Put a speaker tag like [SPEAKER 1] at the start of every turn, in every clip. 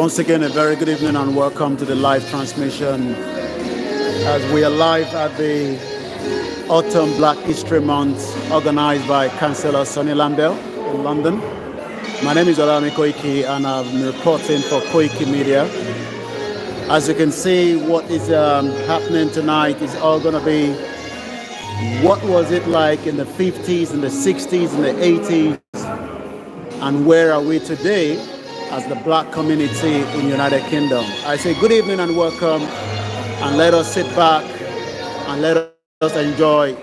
[SPEAKER 1] Once again, a very good evening and welcome to the live transmission as we are live at the Autumn Black History Month organized by Councillor Sonny Lambert in London. My name is Olami Koiki and I'm reporting for Koiki Media. As you can see, what is happening tonight is all going to be what was it like in the 50s, in the 60s, in the 80s, and where are we today as the black community in United Kingdom. I say good evening and welcome, and let us sit back and let us enjoy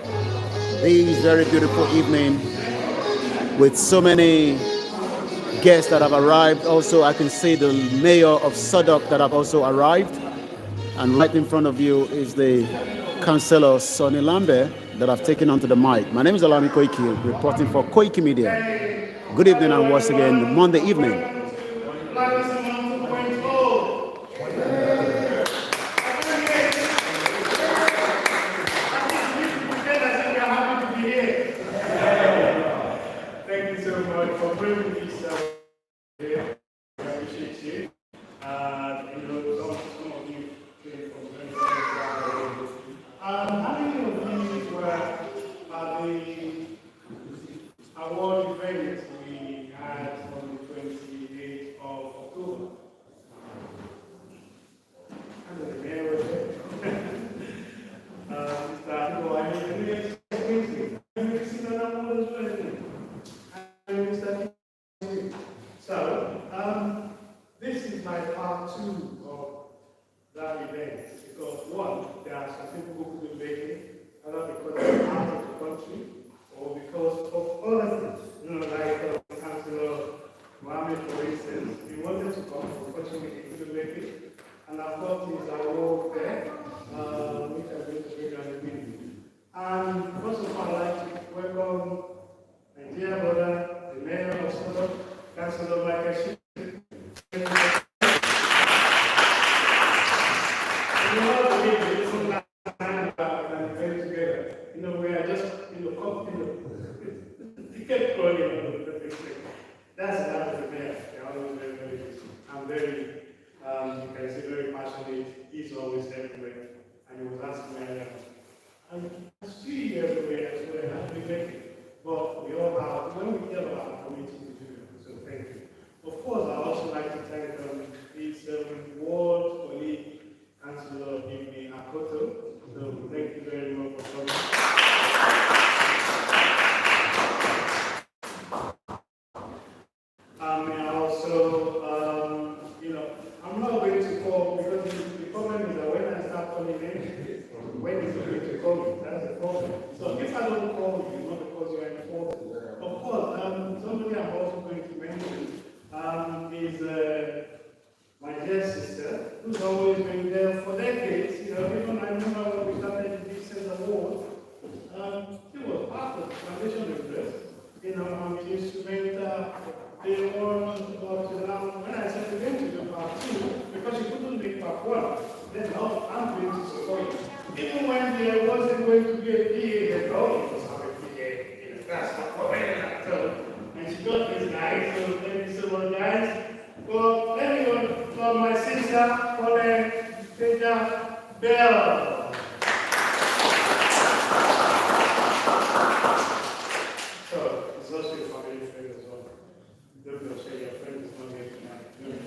[SPEAKER 1] this very beautiful evening with so many guests that have arrived. Also, I can see the mayor of Suddock that have also arrived. And right in front of you is the Councillor Sonny Lambert that have taken onto the mic. My name is Alami Koiki, reporting for Koiki Media. Good evening and once again, Monday evening.
[SPEAKER 2] Thank you so much for bringing this here. I appreciate you. Some of you came from very how many of you were at the award event we had on the 28th of October? I don't remember. This is my part two of that event because one, there are some people who couldn't make it, either because they're out of the country or because of other things. Like Councillor Mohammed, for instance, he wanted to come, unfortunately he couldn't make it, and I've got his award there, which I'm going to bring on the meeting. And first of all, I'd like to welcome my dear brother, the mayor of Suddock, Councillor Michael Ship. That's another mayor. They're always very, very busy. I'm very, you can say very passionate. He's always everywhere. And he was asking me, I see you everywhere as well. How do we make it? But we all have, when we hear about our community, we do it. So thank you. Of course, I also like to thank his ward colleague, Councillor Ibni Akoto. So thank you very much for coming. And also, I'm not going to call because the problem is that when I start calling names, when is it going to call me? That's the problem. So if I don't call you, not because you're in fault. Of course, somebody I'm also going to mention is my dear sister, who's always been there for decades. Even I remember when we started the Dixon Award, she was part of the foundation of this. I'm an instrumental. They were when I said we're going to do part two, because she couldn't make part one, then I'm going to support you. Even when there wasn't going to be a PA, they said, oh, you must have a PA. That's not for me. And she got this guy, so thank you so much, guys. Well, let me go for my sister, Colin Peter Bell. So, it's also a family friend as well. Don't say your friend is not making that.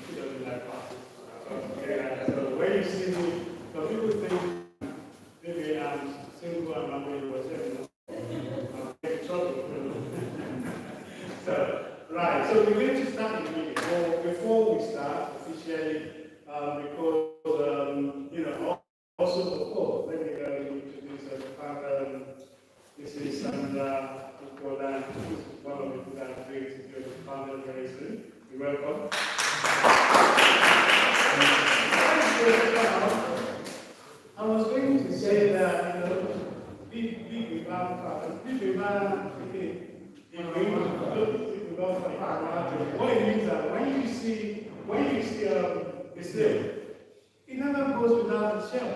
[SPEAKER 2] She doesn't like passes. So when you see me, so people think maybe I'm single and I'm going to whatever. I'm in trouble. So, right, so we're going to start the meeting. Well, before we start officially, because, also before, let me introduce this is Sandra Ukola, who's one of the people that are going to do the panel very soon. You're welcome. I was going to say that, what it means that when you see a slave, it never goes without a shell.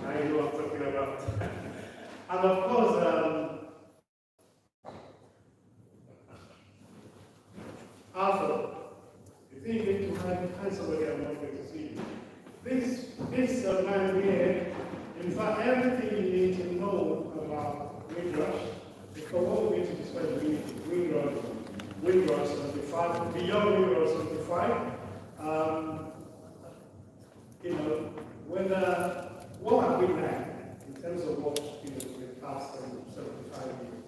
[SPEAKER 2] I know what I'm talking about. And of course, Arthur, if you need to find somebody I'm not going to see you. This man here, in fact, everything you need to know about Windrush, because what we're going to discuss is Windrush 75, beyond Windrush 75, what have we done in terms of what in the past 75 years?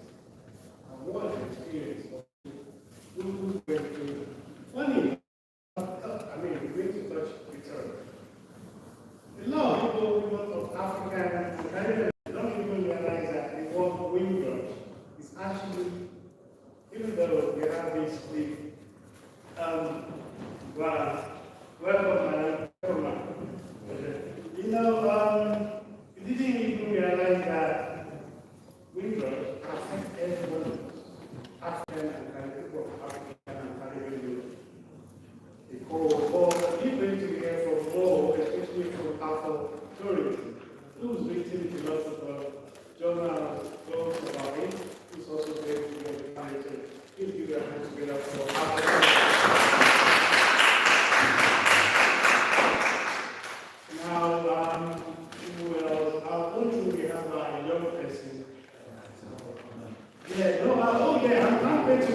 [SPEAKER 2] And what is the experience of who went through? Funny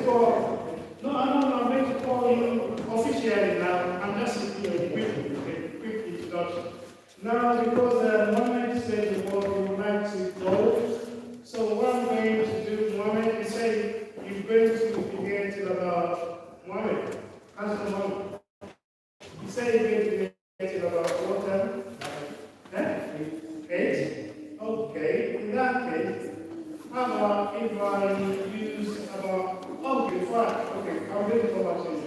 [SPEAKER 2] I'm going to call you officially now. I'm just sitting here with a quick introduction. Now, because Mohammed said before he would like to go, so what I'm going to do, Mohammed, you say you're going to be here till about Mohammed. Answer Mohammed. You say you're going to be here till about what time? 8? Okay, in that case, how about if I use about, okay, fine, okay, I'm going to go back to you.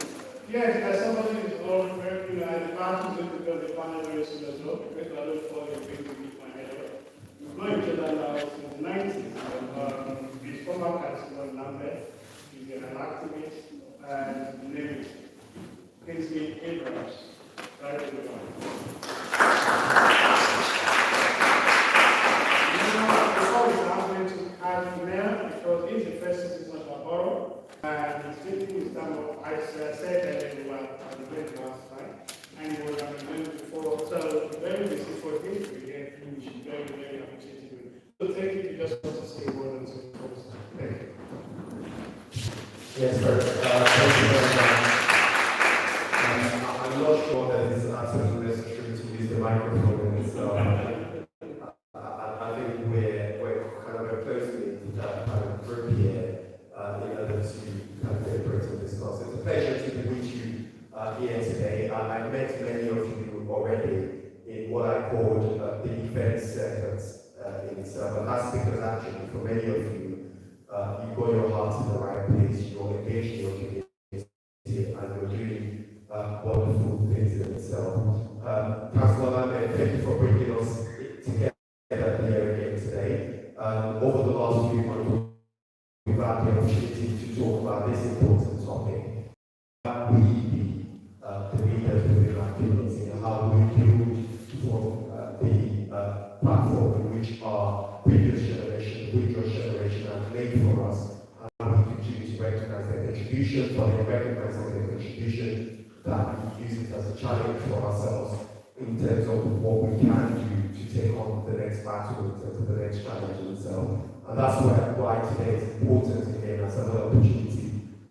[SPEAKER 2] Yes, as somebody who's all very, and the party is going to go to the panel very soon as well, because I look forward to being to meet my head up. We've known each other now since the 90s, his former councillor Lambert, he's an activist, and his name is Kingsley Abrams. Right, everyone. Before we start, I'm going to add Mayor, because he's the first citizen of the borough, and he's taking his time off. I said that we were at the break last time, and we were having doing before. So, very busy for him to be here, we should very, very appreciate it. So, thank you. You just want to say a word and so forth. Thank you.
[SPEAKER 3] Yes, sir. Thank you very much. I'm not sure that it's absolutely necessary to use the microphone, so I think we're kind of a closely kind of group here in order to kind of deliberate and discuss. It's a pleasure to meet you here today. I met many of you already in what I called the event circuits in itself, and that's because actually for many of you, you got your hearts in the right place, you're engaged in your community, and you're doing wonderful things in itself. Councillor Lambert, thank you for bringing us together here again today. Over the last few months, we've had the opportunity to talk about this important topic. How we be the leaders within our community, and how we build from the platform in which our previous generation, the previous generation have made for us, and how we continue to recognize their contribution, but then recognize their contribution that we use it as a challenge for ourselves in terms of what we can do to take on the next battle, in terms of the next challenge itself. And that's why today is important again as another opportunity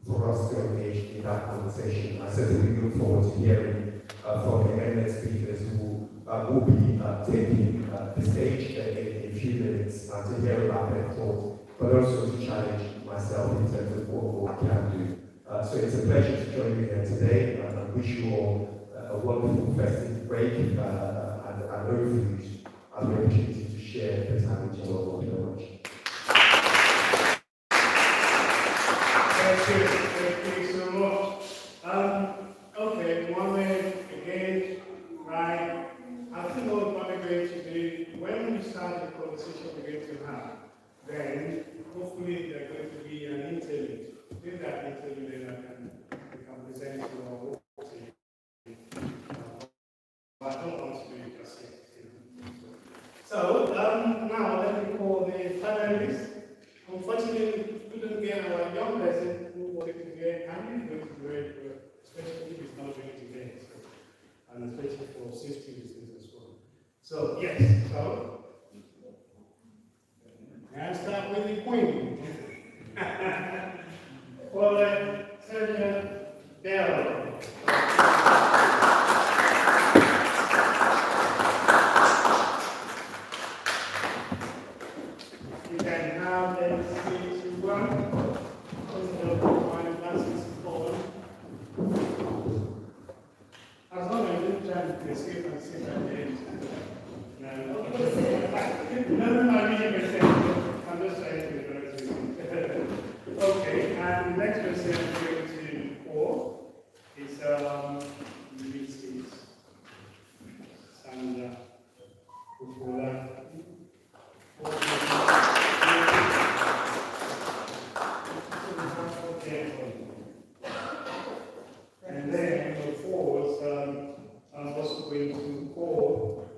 [SPEAKER 3] for us to engage in that conversation. I certainly look forward to hearing from the eminent speakers who will be taking the stage in a few minutes and to hear about their thoughts, but also to challenge myself in terms of what I can do. So it's a pleasure to join you here today, and I wish you all a wonderful festive break and overviews and the opportunity to share the time with you all. Thank you very much.
[SPEAKER 2] Thank you so much. Okay, Mohammed, again, right? I think what we're going to do, when we start the conversation we're going to have, then hopefully there's going to be an interlude. With that interlude, then we can present to our work team. I don't want to do it just yet. So, now let me call the panelists. Unfortunately, we couldn't get our young person who wanted to get, and he's going to do it, especially if he's not going to get it, and especially for safety reasons as well. So, yes, so, and start with the queen. Well, Senator Bell. You can now then see to one. As long as you try to escape and sit at the end. No, I mean, I'm just trying to be very sweet. Okay, and the next person I'm going to call is Mrs. Sandra Kukola. And then, of course, I'm also going to call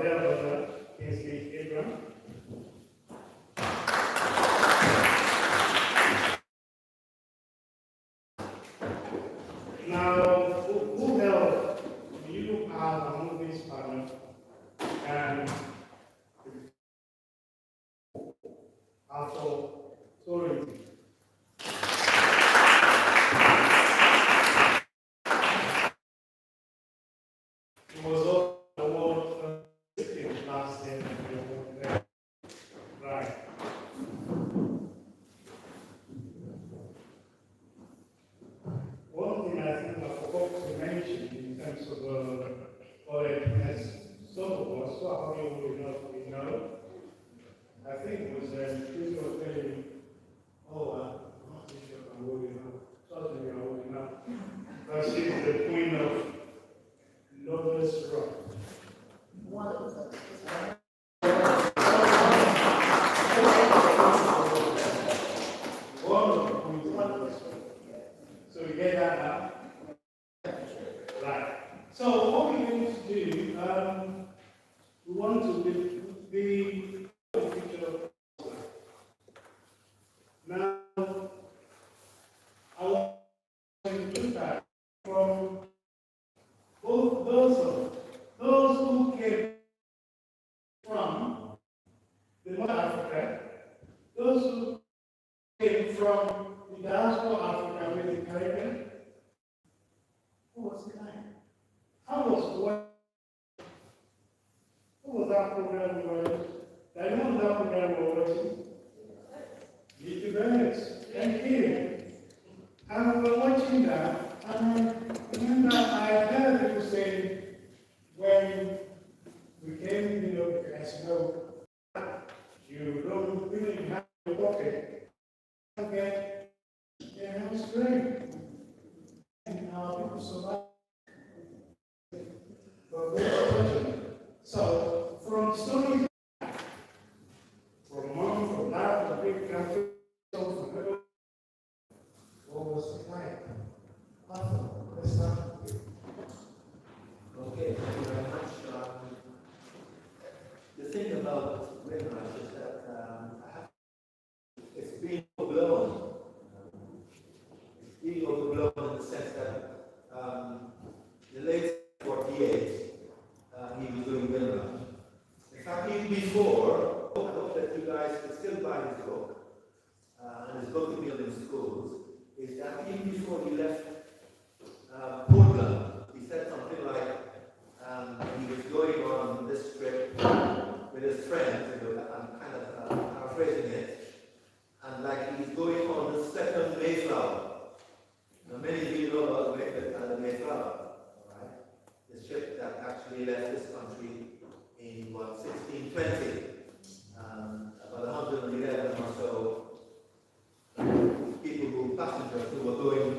[SPEAKER 2] their brother, Kingsley Abrams. Now, who else do you have among these partners and authority? some of us who are probably old enough, we know. I think it was Chris was telling me, oh, I'm not too sure I'm old enough. Trust me, I'm old enough. But she's the queen of Lover's Rock. One of the queens of Lover's Rock. So you get that now? Right. So what we're going to do, we want to be the picture of now. I want to look at from both those who came from the North Africa, those who came from the diaspora Africa with the Caribbean. Who was the guy? How was who was that program we were watching? I know that program we were watching. Little Birds. Thank you. And we were watching that, and I remember I heard people saying, when we came, as you know, you don't really have a pocket. Okay, yeah, that was great. And people survived. But we're fortunate. So, from stories, from mom, from dad, from big country, from middle, what was the plan? Awesome. Let's start.
[SPEAKER 4] Okay, thank you very much. The thing about Windrush is that it's being overblown. It's being overblown in the sense that the late 48, he was doing Windrush. In fact, even before, I hope that you guys can still buy his book, and his book appealed in schools, is that even before he left Portland, he said something like, he was going on this trip with his friends, I'm kind of paraphrasing it, and like he's going on the second Mayflower. Now many of you know about the Mayflower, right? The ship that actually left this country in 1620, about 111 or so passengers who were going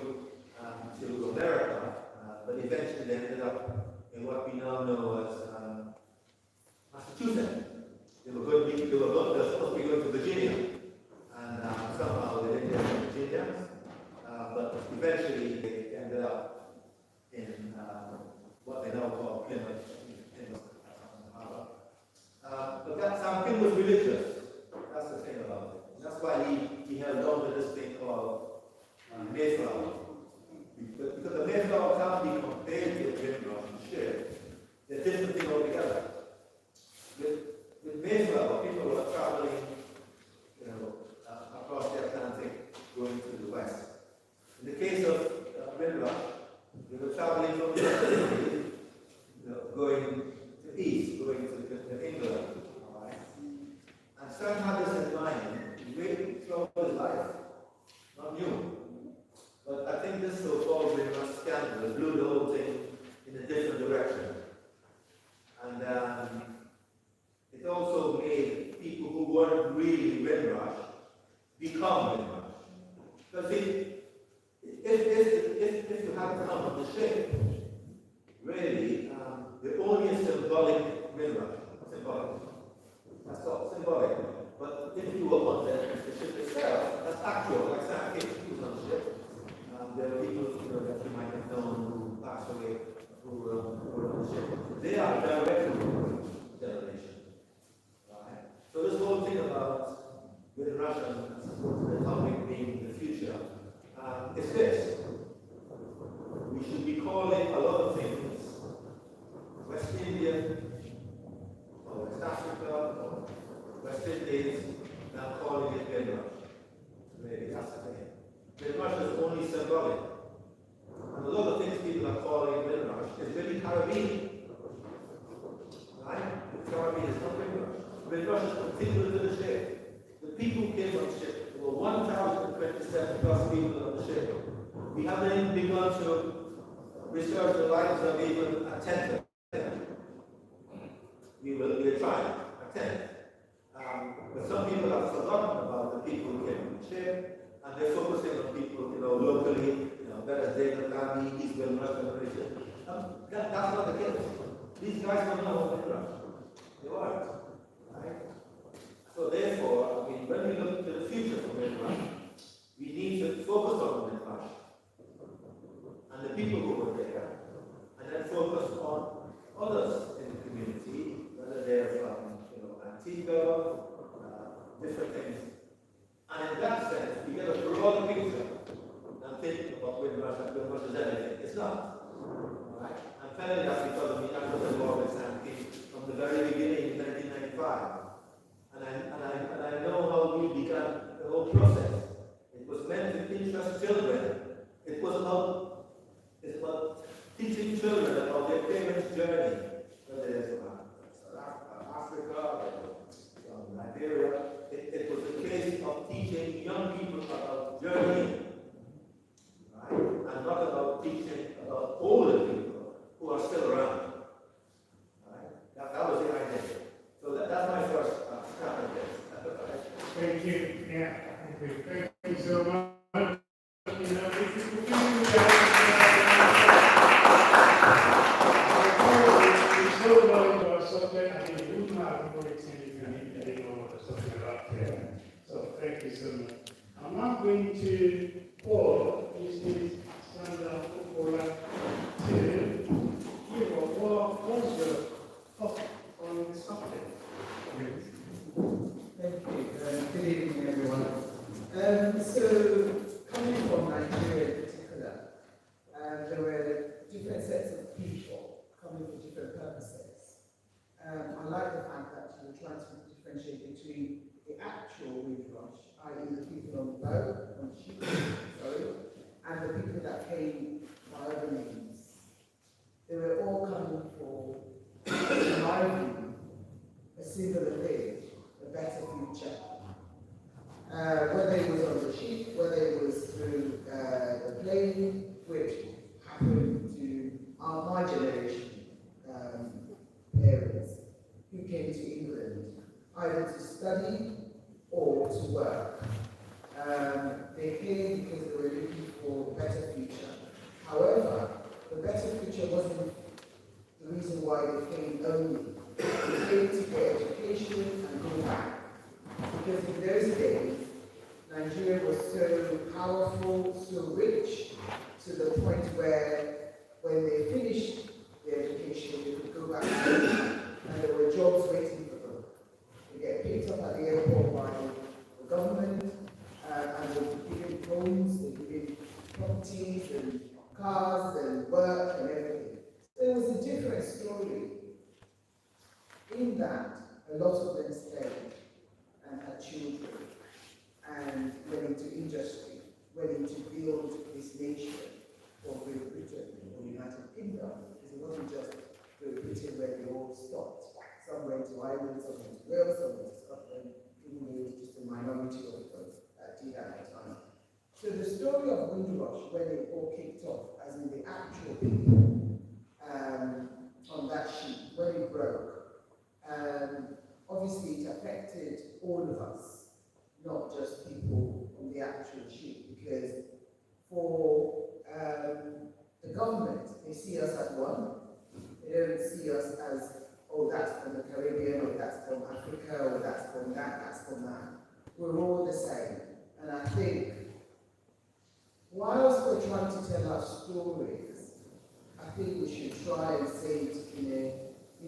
[SPEAKER 4] to America, but eventually they ended up in what we now know as Massachusetts. They were supposed to be going to Virginia, and somehow they didn't get to Virginia, but eventually they ended up in what they now call Plymouth Harbor. But that Plymouth was religious. That's the thing about it. And that's why he held on to this thing called Mayflower. Because the Mayflower can't be compared with Windrush and ship. They're different things altogether. With Mayflower, people were traveling, across the Atlantic, going to the west. In the case of Windrush, they were traveling from the Mississippi, going to east, going to England. All right? And Sam had this in mind, really throughout his life. Not new. But I think this so-called Windrush scandal blew the whole thing in a different direction. And it also made people who weren't really Windrush become Windrush. Because if you have come on the ship, really, the only symbolic Windrush, symbolic. That's all symbolic. But if you were on the ship itself, that's actual, like Sam King, he was on the ship. There are people that you might have known who passed away who were on the ship. They are direct generation. Right? So this whole thing about with Russia, the topic being the future, is this. We should be calling a lot of things West India, or West Africa, or West Indies, now calling it Windrush. Maybe that's the thing. Windrush is only symbolic. And a lot of things people are calling Windrush is really Caribbean. Right? The Caribbean is not Windrush. Windrush is particular to the ship. The people who came on the ship, there were 1,027 plus people on the ship. We haven't even begun to research the lives of even a tenth of them. we'll try and attend. But some people have forgotten about the people who came on the ship, and they're focusing on people, locally, better Zainab Lami, East Belmarsh Generation. That's not the case. These guys don't know what they're doing. They weren't. Right? So therefore, when we look to the future for Belmarsh, we need to focus on Belmarsh and the people who were there, and then focus on others in the community, whether they're from Antigua, different things. And in that sense, we get a broader picture than thinking about Windrush as anything. It's not. Right? I'm telling you that because I was involved in Sandpit from the very beginning in 1995. And I know how we began the whole process. It was meant to interest children. It's about teaching children about their parents' journey, whether it's from Africa or from Liberia. It was a case of teaching young people about journey, right? And not about teaching about older people who are still around. Right? That was the idea. So that's my first start at this.
[SPEAKER 2] Thank you. Yeah, thank you so much. So thank you so much. I'm now going to Paul, which is Sandra Okola, to give what's your thought on this subject?
[SPEAKER 5] Thank you. Good evening, everyone. So, coming from Nigeria in particular, there were different sets of people coming for different purposes. I like the fact that you were trying to differentiate between the actual Windrush, i.e. the people on the boat, on the ship, and the people that came by other means. They were all coming for, in my view, a singular thing, a better future. Whether it was on the ship, whether it was through the plane, which happened to my generation parents who came to England either to study or to work. They came because they were looking for a better future. However, the better future wasn't the reason why they came only. They came to get education and go back. Because in those days, Nigeria was so powerful, so rich, to the point where when they finished their education, they could go back home, and there were jobs waiting for them. They get picked up at the airport by the government, and they were given homes, they were given properties and cars and work and everything. So it was a different story. In that, a lot of them stayed and had children and went into industry, went into build this nation for Great Britain or the United Kingdom, because it wasn't just Great Britain where they all stopped. Some went to Ireland, some went to Wales, some went to Scotland, even though it was just a minority of those that did at the time. So the story of Windrush, when it all kicked off, as in the actual people on that ship, when it broke, obviously it affected all of us, not just people on the actual ship, because for the government, they see us as one. They don't see us as, oh, that's from the Caribbean, or that's from Africa, or that's from that. We're all the same. And I think, whilst we're trying to tell our stories, I think we should try and say it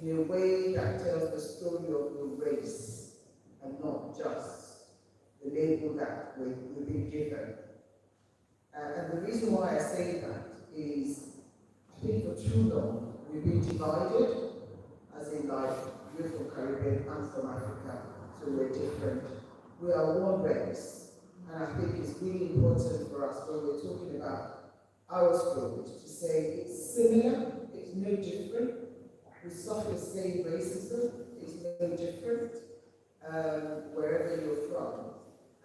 [SPEAKER 5] in a way that tells the story of the race, and not just the label that we've been given. And the reason why I say that is, I think for too long, we've been divided, as in like, you're from Caribbean, I'm from Africa, so we're different. We are one race, and I think it's really important for us when we're talking about our stories to say it's similar, it's no different. We suffer the same racism, it's no different, wherever you're from.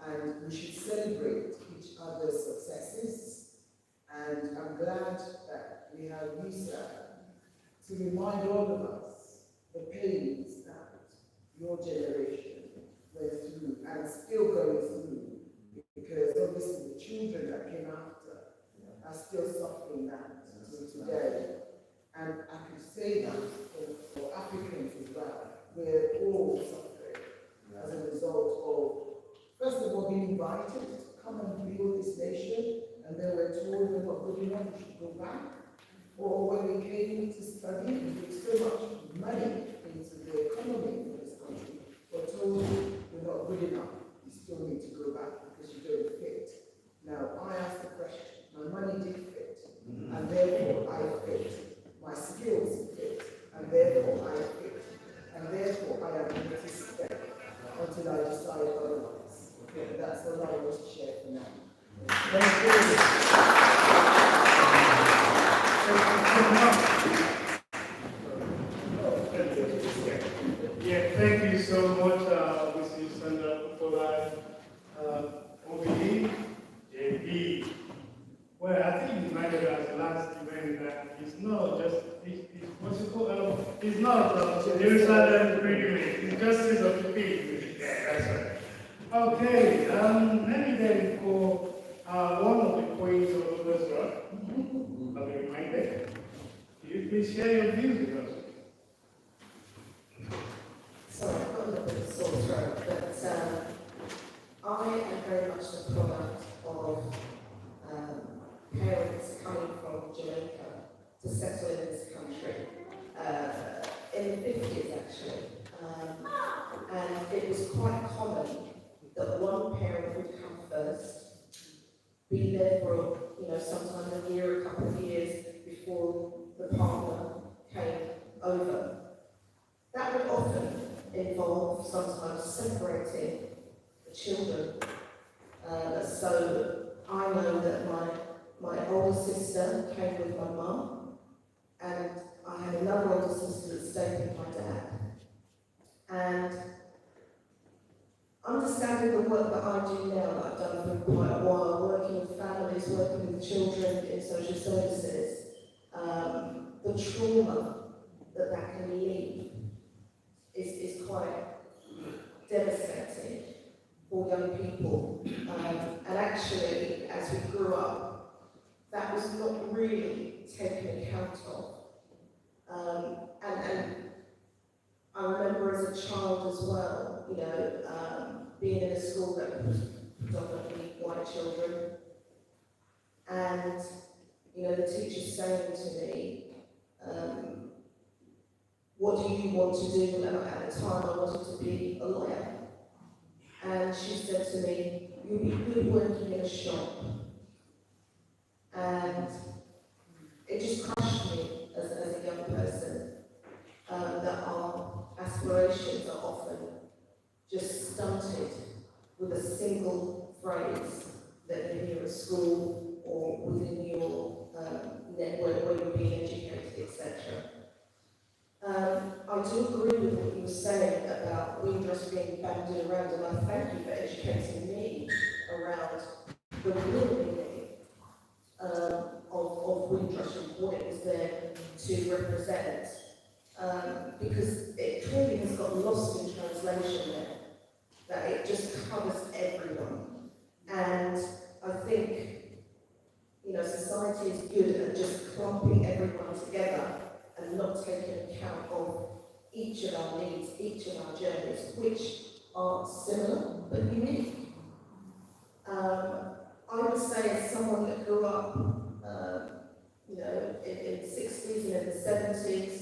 [SPEAKER 5] And we should celebrate each other's successes. And I'm glad that we have Lisa to remind all of us the pains your generation went through and still going through, because obviously the children that came after are still suffering that till today. And I could say that for Africans as well, we're all suffering as a result of, first of all, being invited to come and build this nation, and then we're told we're not good enough, we should go back. Or when we came to study, we put so much money into the economy of this country, we're told we're not good enough, you still need to go back because you don't fit. Now, I asked the question, my money did fit, and therefore I fit. My skills fit, and therefore I fit, and therefore I am going to stay until I decide otherwise. Okay, that's all I want to share for now. Thank you.
[SPEAKER 2] Yeah, thank you so much, Mrs. Sandra Popola, OBE, JP. Well, I think you might have as last event that it's not just, what's it called? It's not Jerusalem Premium, it's Justice of the Peace. Yeah, that's right. Okay, let me then call one of the queens of Lotus Rock. I'll be reminded. Can you please share your views with us?
[SPEAKER 6] Sorry, I've got a little bit of sore throat, but I am very much the product of parents coming from Jamaica to settle in this country in the 50s actually. And it was quite common that one parent would come first, be there for sometimes a year, a couple of years before the partner came over. That would often involve sometimes separating the children. So I know that my older sister came with my mum, and I had another older sister that stayed with my dad. And understanding the work that I do now, that I've done for quite a while, working with families, working with children in social services, the trauma that can leave is quite devastating for young people. And actually, as we grew up, that was not really taken account of. And I remember as a child as well, being in a school that was predominantly white children, and the teacher saying to me, what do you want to do? And at the time I wanted to be a lawyer. And she said to me, you'll be good working in a shop. And it just crushed me as a young person, that our aspirations are often just stunted with a single phrase that you hear at school or within your network where you're being educated, etc. I do agree with what you were saying about Windrush being banded around, and I thank you for educating me around the real meaning of Windrush and what it was there to represent. Because it clearly has got lost in translation there, that it just covers everyone. And I think, society is good at just clumping everyone together and not taking account of each of our needs, each of our journeys, which are similar but unique. I would say, as someone that grew up, in the 60s and in the 70s,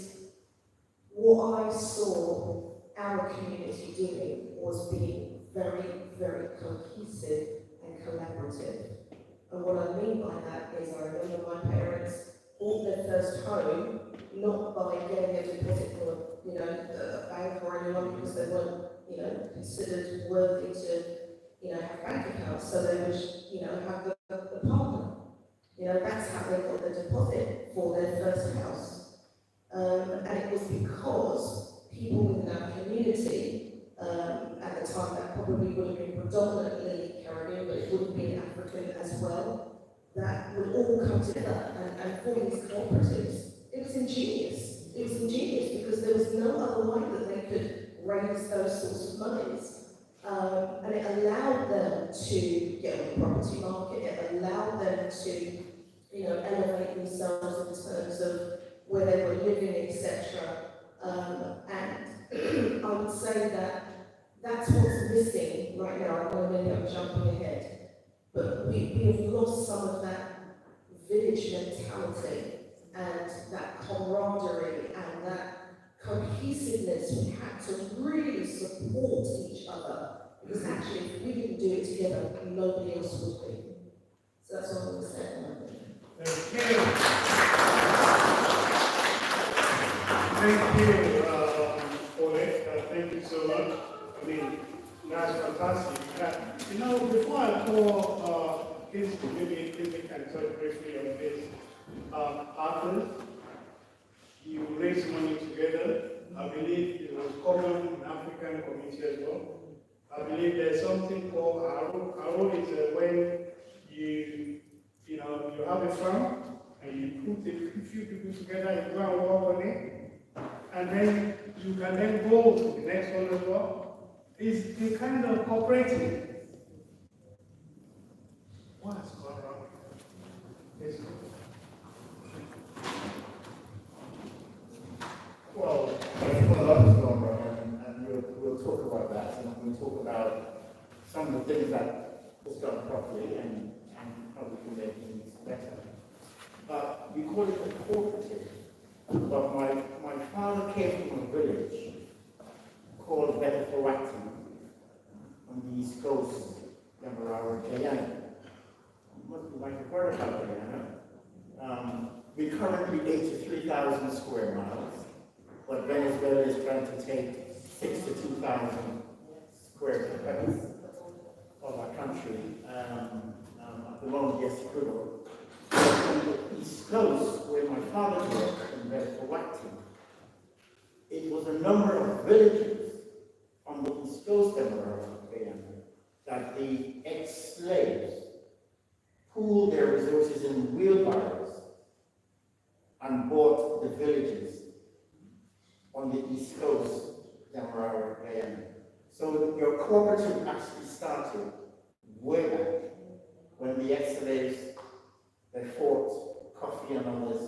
[SPEAKER 6] what I saw our community doing was being very, very cohesive and collaborative. And what I mean by that is, I remember my parents bought their first home not by getting a deposit from a bank or anyone, because they weren't considered worthy to have bank accounts, so they would have the partner. That's how they got the deposit for their first house. And it was because people within our community, at the time that probably would have been predominantly Caribbean, but it would have been African as well, that would all come together and form these cooperatives. It was ingenious. It was ingenious because there was no other way that they could raise those sorts of monies. And it allowed them to get on the property market, it allowed them to, elevate themselves in terms of where they were living, etc. And I would say that that's what's missing right now. I know maybe I'm jumping ahead, but we have lost some of that village mentality and that camaraderie and that cohesiveness. We had to really support each other, because actually if we didn't do it together, nobody else would be. So that's what I'm going to say.
[SPEAKER 2] Thank you. Thank you, Paulette. Thank you so much. I mean, that's fantastic. Before I call Kinsey, maybe Kinsey can talk briefly on this. After you raise money together, I believe it was common in African community as well. I believe there's something called Aro. Aro is when you have a farm and you put a few people together, you go and work on it, and then you can then go to the next one as well. It's a kind of cooperative. What's going on? Yes.
[SPEAKER 7] Well, a lot has gone wrong, and we'll talk about that, and we'll talk about some of the things that was done properly and how we can make things better. But we call it a cooperative. But my father came from a village called Betafawati on the east coast, Demerara, Guyana. You might have heard about Guyana. We currently 83,000 square miles. But Venezuela is trying to take 62,000 square kilometers of our country. At the moment, yes, Cuba. On the East Coast, where my father worked in Betafawati, it was a number of villages on the East Coast of Guyana that the ex-slaves pooled their resources in wheelbarrows and bought the villages on the East Coast, Demerara, Guyana. So your cooperative actually started way back when the ex-slaves that fought coffee and others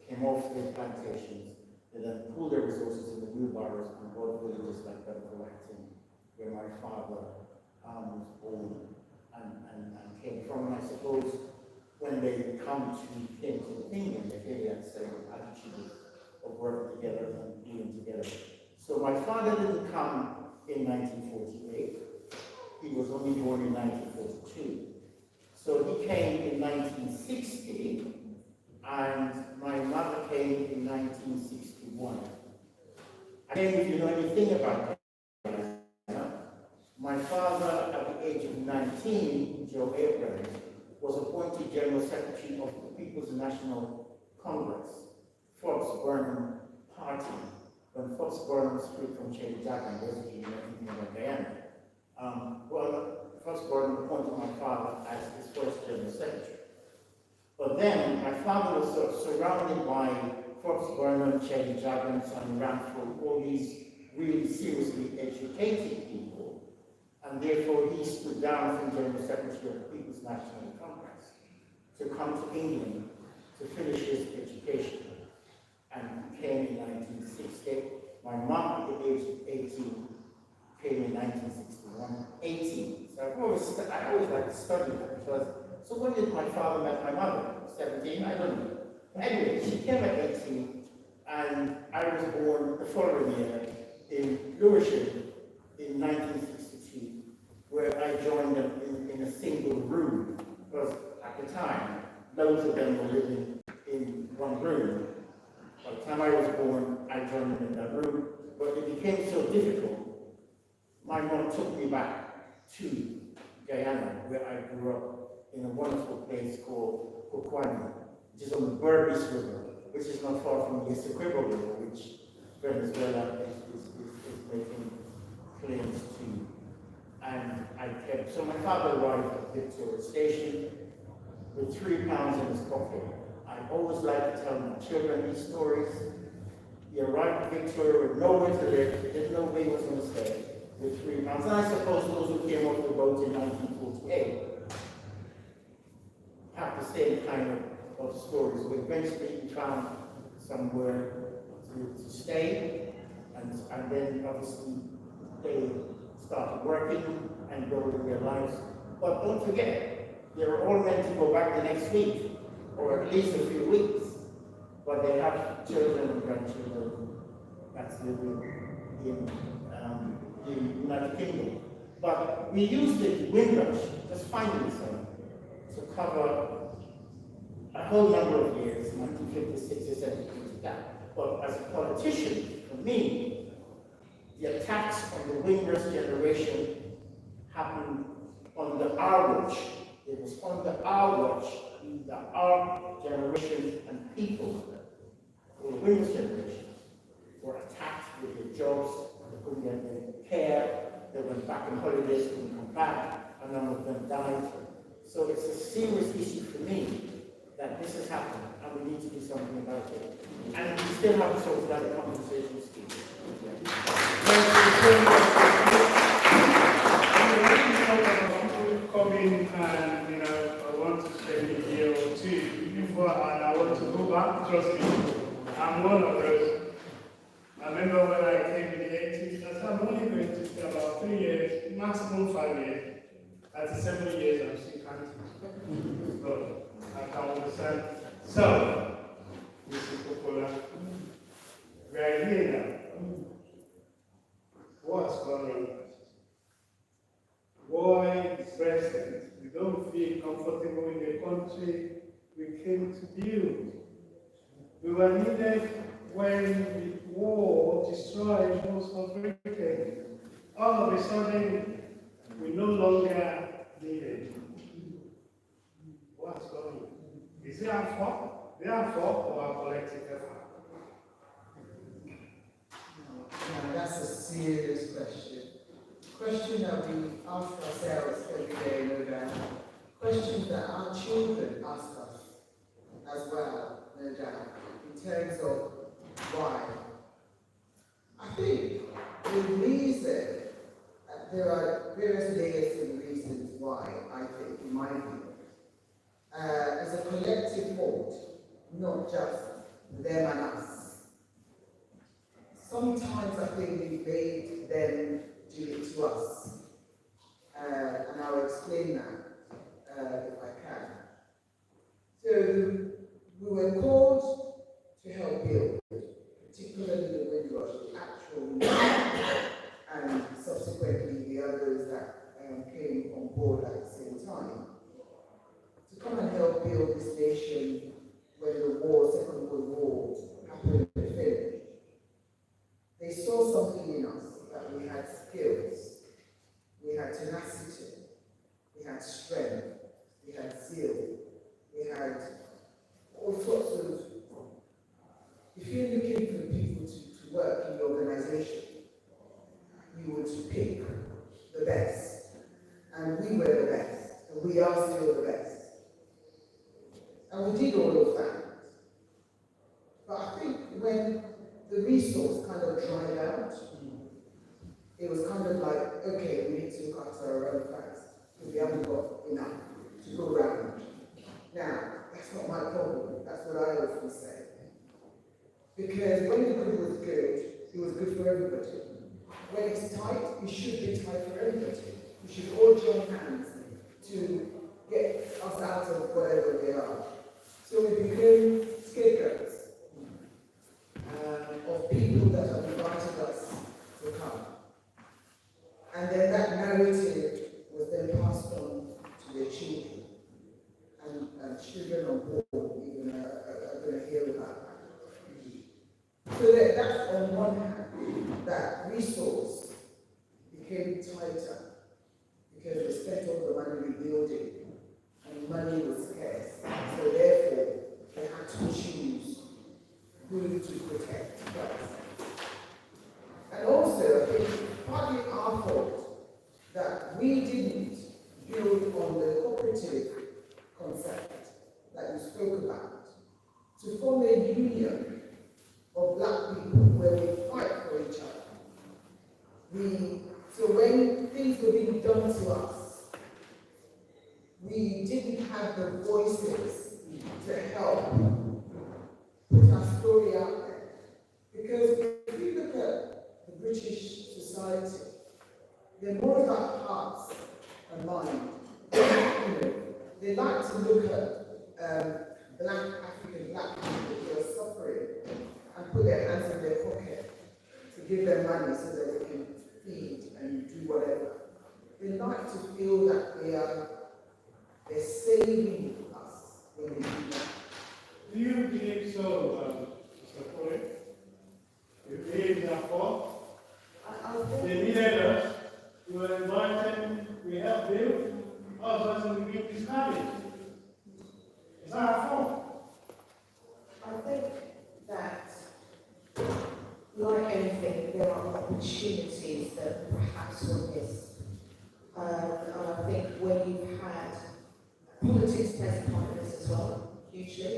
[SPEAKER 7] came off their plantations. They then pooled their resources in the wheelbarrows and bought villages like Betafawati, where my father was born and came from. And I suppose when they came to England, they came and said attitude of working together and being together. So my father didn't come in 1948. He was only born in 1942. So he came in 1960, and my mother came in 1961. And if you know anything about that, my father, at the age of 19, Joe Abrams, was appointed General Secretary of the People's National Congress, Fox Burnham Party, when Fox Burnham split from Cherry Jackson, basically in Guyana. Fox Burnham appointed my father as his first General Secretary. But then my father was sort of surrounded by Fox Burnham, Cherry Jackson, and Ramford, all these really seriously educated people, and therefore he stood down from General Secretary of the People's National Congress to come to England to finish his education. And came in 1960. My mom, at the age of 18, came in 1961. 18. So I always like to study that, because so when did my father met my mother? 17? I don't know. Anyway, she came at 18, and I was born the following year in Lewisham in 1962, where I joined them in a single room, because at the time, loads of them were living in one room. By the time I was born, I joined them in that room, but it became so difficult. My mom took me back to Guyana, where I grew up in a wonderful place called Kokwani, which is on the Berbice River, which is not far from the Essequibo River, which Venezuela is making claims to. And so my father arrived at Victoria Station with £3 in his pocket. I always like to tell my children these stories. he arrived in Victoria with nowhere to live, didn't know where he was going to stay, with 3 months. And I suppose those who came off the boat in 1948 have the same kind of stories. So eventually he found somewhere to stay, and then obviously they started working and building their lives. But don't forget, they were all meant to go back the next week, or at least a few weeks. But they have children and grandchildren that's living in the United Kingdom. But we used the Windrush, just finding some, to cover a whole number of years, 1956 or 17, that. But as a politician, for me, the attacks on the Windrush generation happened under our watch. It was under our watch that our generation and people, the Windrush generation, were attacked with their jobs, they couldn't get their care, they went back on holidays, couldn't come back, a number of them died. So it's a serious issue for me that this has happened, and we need to do something about it. And we still haven't sorted out a compensation scheme.
[SPEAKER 2] Come in and, I want to spend a year or two before, and I want to go back. Trust me, I'm one of those. I remember when I came in the 80s, I said I'm only going to stay about 3 years, maximum 5 years. At 7 years, I'm still counting. So I can understand. So, Mr. Popola, we are here now. What's going on? Why is present? We don't feel comfortable in the country we came to build. We were needed when the war destroyed most of Britain. All of a sudden, we no longer needed. What's going on? Is it our fault? Their fault or our collective effort?
[SPEAKER 5] Now, that's a serious question. Question that we ask ourselves every day, no doubt. Questions that our children ask us as well, no doubt, in terms of why. I think the reason, there are various layers to the reasons why, I think, in my view. As a collective fault, not just them and us. Sometimes I think we made them do it to us. And I'll explain that if I can. So we were called to help build, particularly the Windrush, the actual and subsequently the others that came on board at the same time, to come and help build this nation when the war, Second World War, happened and finished. They saw something in us, that we had skills, we had tenacity, we had strength, we had zeal, we had all sorts of. If you're looking for people to work in the organization, you would pick the best. And we were the best, and we are still the best. And we did all of that. But I think when the resource kind of dried out, it was kind of like, okay, we need to look after our own first, because we haven't got enough to go around. Now, that's not my problem. That's what I often say. Because when the good was good, it was good for everybody. When it's tight, it should be tight for everybody. We should all join hands to get us out of whatever we are. So we became scapegoats of people that have invited us to come. And then that narrative was then passed on to their children. And children on board even are going to hear about that. So that's on one hand, that resource became tighter because they spent all the money rebuilding and money was scarce. So therefore, they had to choose who to protect first. And also, I think partly our fault that we didn't build on the cooperative concept that you spoke about to form a union of black people So when things were being done to us, we didn't have the voices to help put our story out there. Because if you look at the British society, they're more about hearts and mind. They like to look at black people who are suffering and put their hands in their pocket to give them money so that they can feed and do whatever. They like to feel that they're saving us when they do that.
[SPEAKER 2] Do you believe so, Mr. Corey? You believe therefore? They needed us. We were invited, we helped them. All of us we give this habit. Is that our fault?
[SPEAKER 6] I think that, like anything, there are opportunities that perhaps were missed. And I think when you've had politics plays a part in this as well, hugely.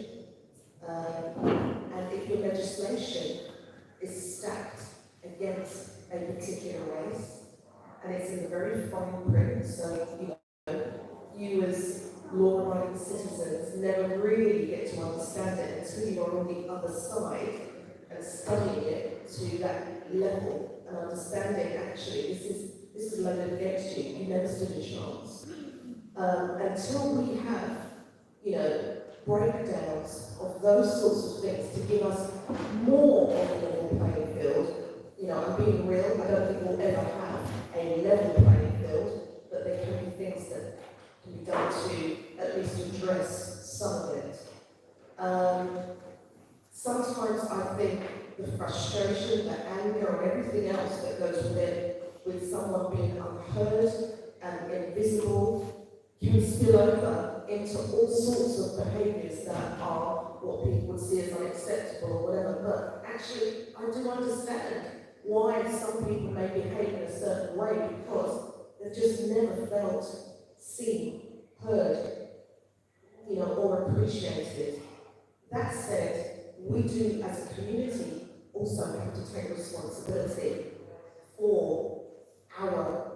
[SPEAKER 6] And if your legislation is stacked against a particular race, and it's in the very fine print, so you as law-abiding citizens never really get to understand it until you're on the other side and studying it to that level and understanding actually this is loaded against you. You never stood a chance. Until we have, breakdowns of those sorts of things to give us more of a level playing field. I'm being real. I don't think we'll ever have a level playing field, but there can be things that can be done to at least address some of it. Sometimes I think the frustration, the anger, and everything else that goes with it, with someone being unheard and invisible, can spill over into all sorts of behaviours that are what people would see as unacceptable or whatever. But actually, I do understand why some people may behave in a certain way, because they've just never felt seen, heard, or appreciated. That said, we do as a community also have to take responsibility for our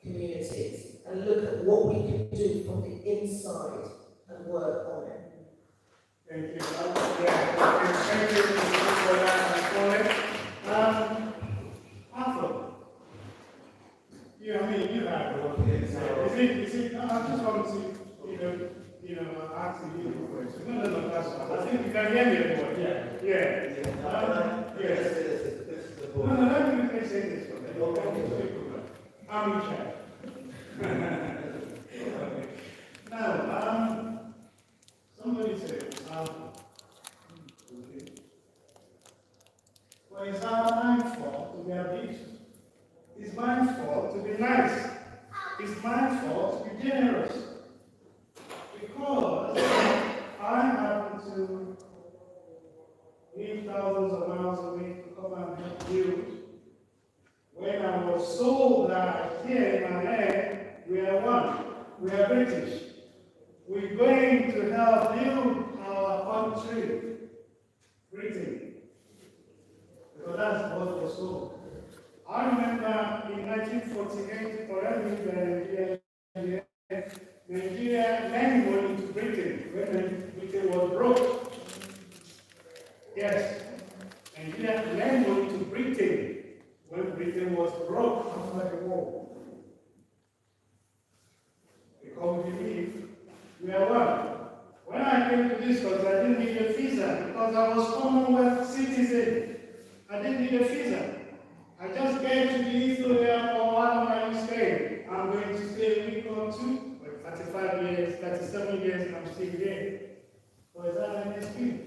[SPEAKER 6] communities and look at what we can do from the inside and work on it.
[SPEAKER 2] Thank you. Thank you for that, Arthur, you have the work. Is it, I just want to, ask you a question. No, that's fine. I think you can hear me anymore. Yeah. No, let me say this for me. I'm in charge. Now, somebody said, well, it's our mindful to be ambitious. It's mindful to be nice. It's mindful to be generous. Because I happen to live thousands of miles away to come and help you. When I was told that here in my head, we are one, we are British. We're going to help you, our country, Britain. Because that's what was told. I remember in 1948, Nigeria lent money to Britain when Britain was broke. Yes, Nigeria lent money to Britain when Britain was broke after the war. Because we believe we are one. When I came to this country, I didn't need a visa because I was Commonwealth citizen. I didn't need a visa. I just came to the Ethiopia for 1 month stay. I'm going to stay a week or two. 35 years, 37 years, and I'm still here. So is that an excuse?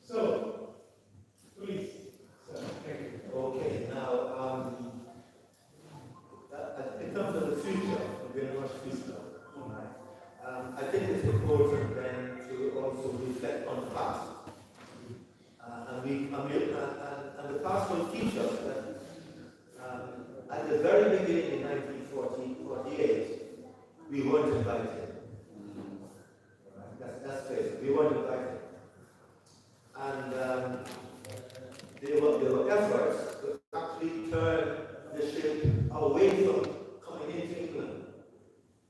[SPEAKER 2] So, please, sir, thank you.
[SPEAKER 4] Okay, now, in terms of the future, very much future, right? I think it's important then to also reflect on the past. And the past will teach us that at the very beginning in 1948, we weren't invited. Right? That's crazy. We weren't invited. And there were efforts to actually turn the ship away from coming into England.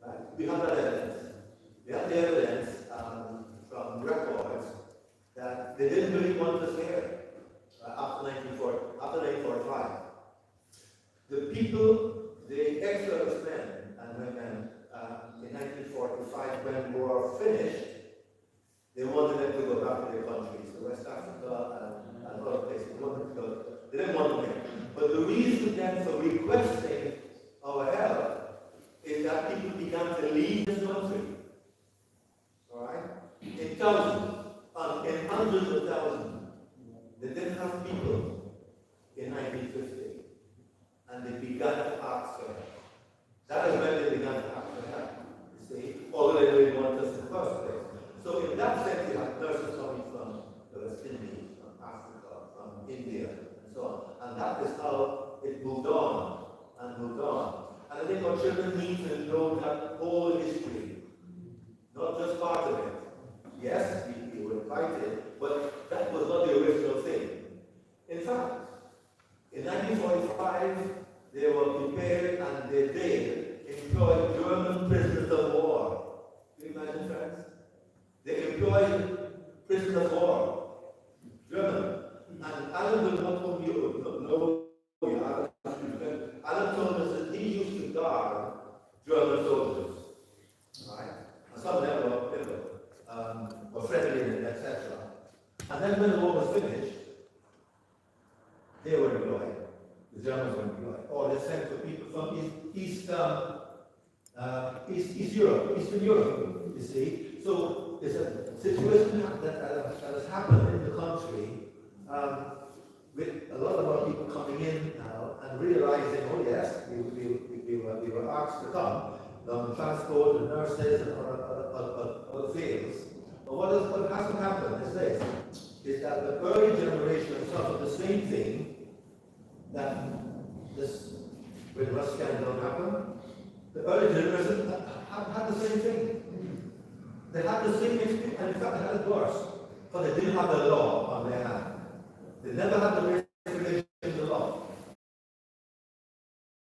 [SPEAKER 4] Right? We have that evidence. We have the evidence from records that they didn't really want us here after 1945. The people, the ex-servicemen and women in 1945, when war finished, they wanted them to go back to their countries, to West Africa and other places. They didn't want them here. But the reason then for requesting our help is that people began to leave this country. Alright? In thousands, in hundreds of thousands. They didn't have people in 1950. And they began to ask for help. That is when they began to ask for help. You see? Although they didn't want us in the first place. So in that sense, you have nurses coming from the West Indies, from Africa, from India, and so on. And that is how it moved on and moved on. And I think our children need to know that whole history, not just part of it. Yes, we were invited, but that was not the original thing. In fact, in 1945, they were prepared and they did employ German prisoners of war. Can you imagine, friends? They employed prisoners of war, German. And Alan will not know you, Alan told us that he used to guard German soldiers. Right? And some of them were friendly, etc. And then when the war was finished, they were employed. The Germans were employed. Or they sent for people from Eastern Europe, you see. So it's a situation that has happened in the country with a lot of our people coming in now and realizing, oh yes, we were asked to come, transport and nurses and other fields. But what hasn't happened is this, is that the early generation suffered the same thing that this Windrush scandal happened. The early generation had the same thing. They had the same experience, and in fact they had it worse, but they didn't have the law on their hand. They never had the race relations law.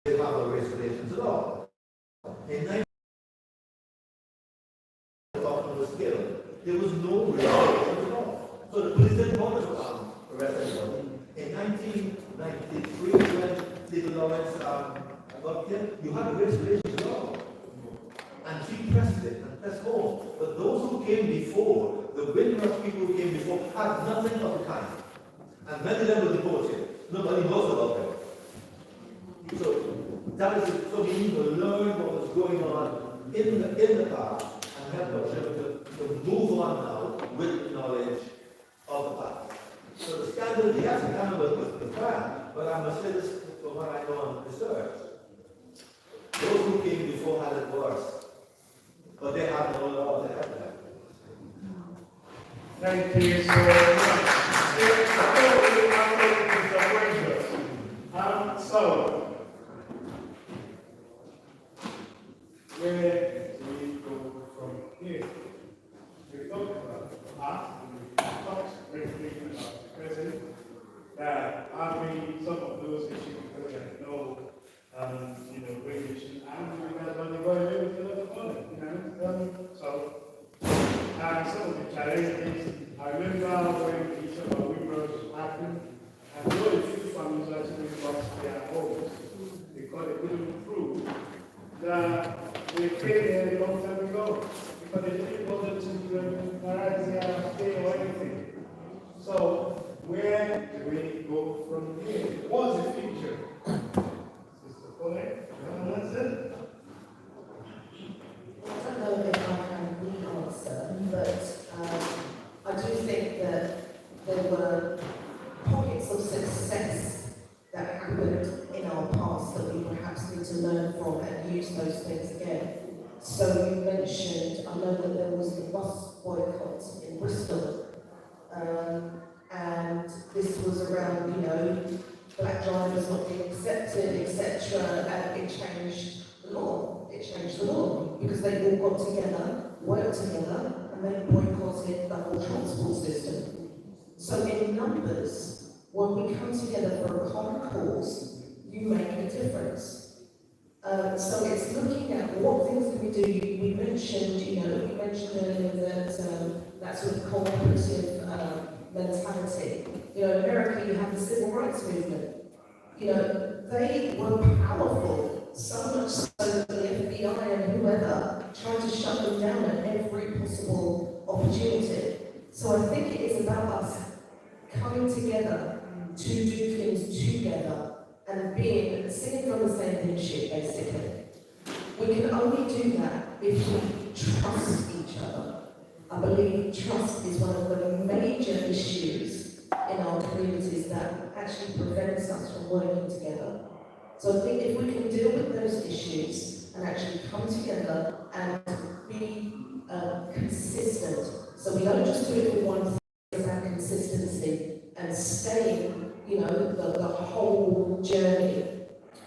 [SPEAKER 4] They didn't have the race relations law. In 19 was killed. There was no race relations law. So the police didn't bother to arrest anybody. In 1993, when Stephen Lawrence got killed, you had a race relations law. And she pressed it and pressed home. But those who came before, the Windrush people who came before, had nothing of the kind. And many of them were deported. Nobody knows about them. So we need to learn what was going on in the past and help our children to move on now with knowledge of the past. So the scandal, yes, the scandal was bad, but I must say this from what I know on research. Those who came before had it worse. But they have no law to help them.
[SPEAKER 2] Thank you so much. So, where do we go from here? We talked about the past, we talked briefly about the present. Some of those issues because I know, regulation and we have only got away with a lot of money, so, some of the challenges, I remember when each of our Windrush happened, and very few families actually lost their homes because they couldn't prove that they came here a long time ago because they didn't bother to harass their stay or anything. So, where do we go from here? What's the future? Sister Colette, that's it.
[SPEAKER 6] I don't know if I can re-answer, but I do think that there were pockets of success that happened in our past that we perhaps need to learn from and use those things again. So you mentioned, I know that there was the bus boycott in Bristol, and this was around, black drivers not being accepted, etc., and it changed the law. It changed the law because they all got together, worked together, and then boycotted the whole transport system. So in numbers, when we come together for a common cause, you make a difference. So it's looking at what things can we do. We mentioned, earlier that that sort of cooperative mentality. In America, you have the civil rights movement. They were powerful, so much so that the FBI and whoever tried to shut them down at every possible opportunity. So I think it is about us coming together to do things together and singing from the same hymn sheet, basically. We can only do that if we trust each other. I believe trust is one of the major issues in our communities that actually prevents us from working together. So I think if we can deal with those issues and actually come together and be consistent, so we don't just do it for one thing, it's about consistency and staying, the whole journey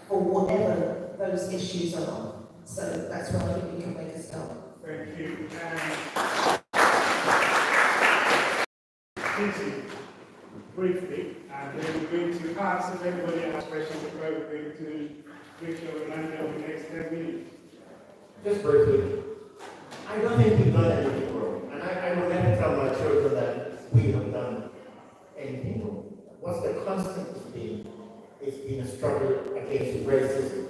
[SPEAKER 6] for whatever those issues are. So that's what I think we can make a start.
[SPEAKER 2] Thank you. Titi, briefly, and then we're going to ask if anybody has questions before we're going to break your reminder of the next 10 minutes.
[SPEAKER 7] Just briefly, I don't think we've done anything wrong. And I will never tell my children that we have done anything wrong. What's the constant has been? It's been a struggle against racism.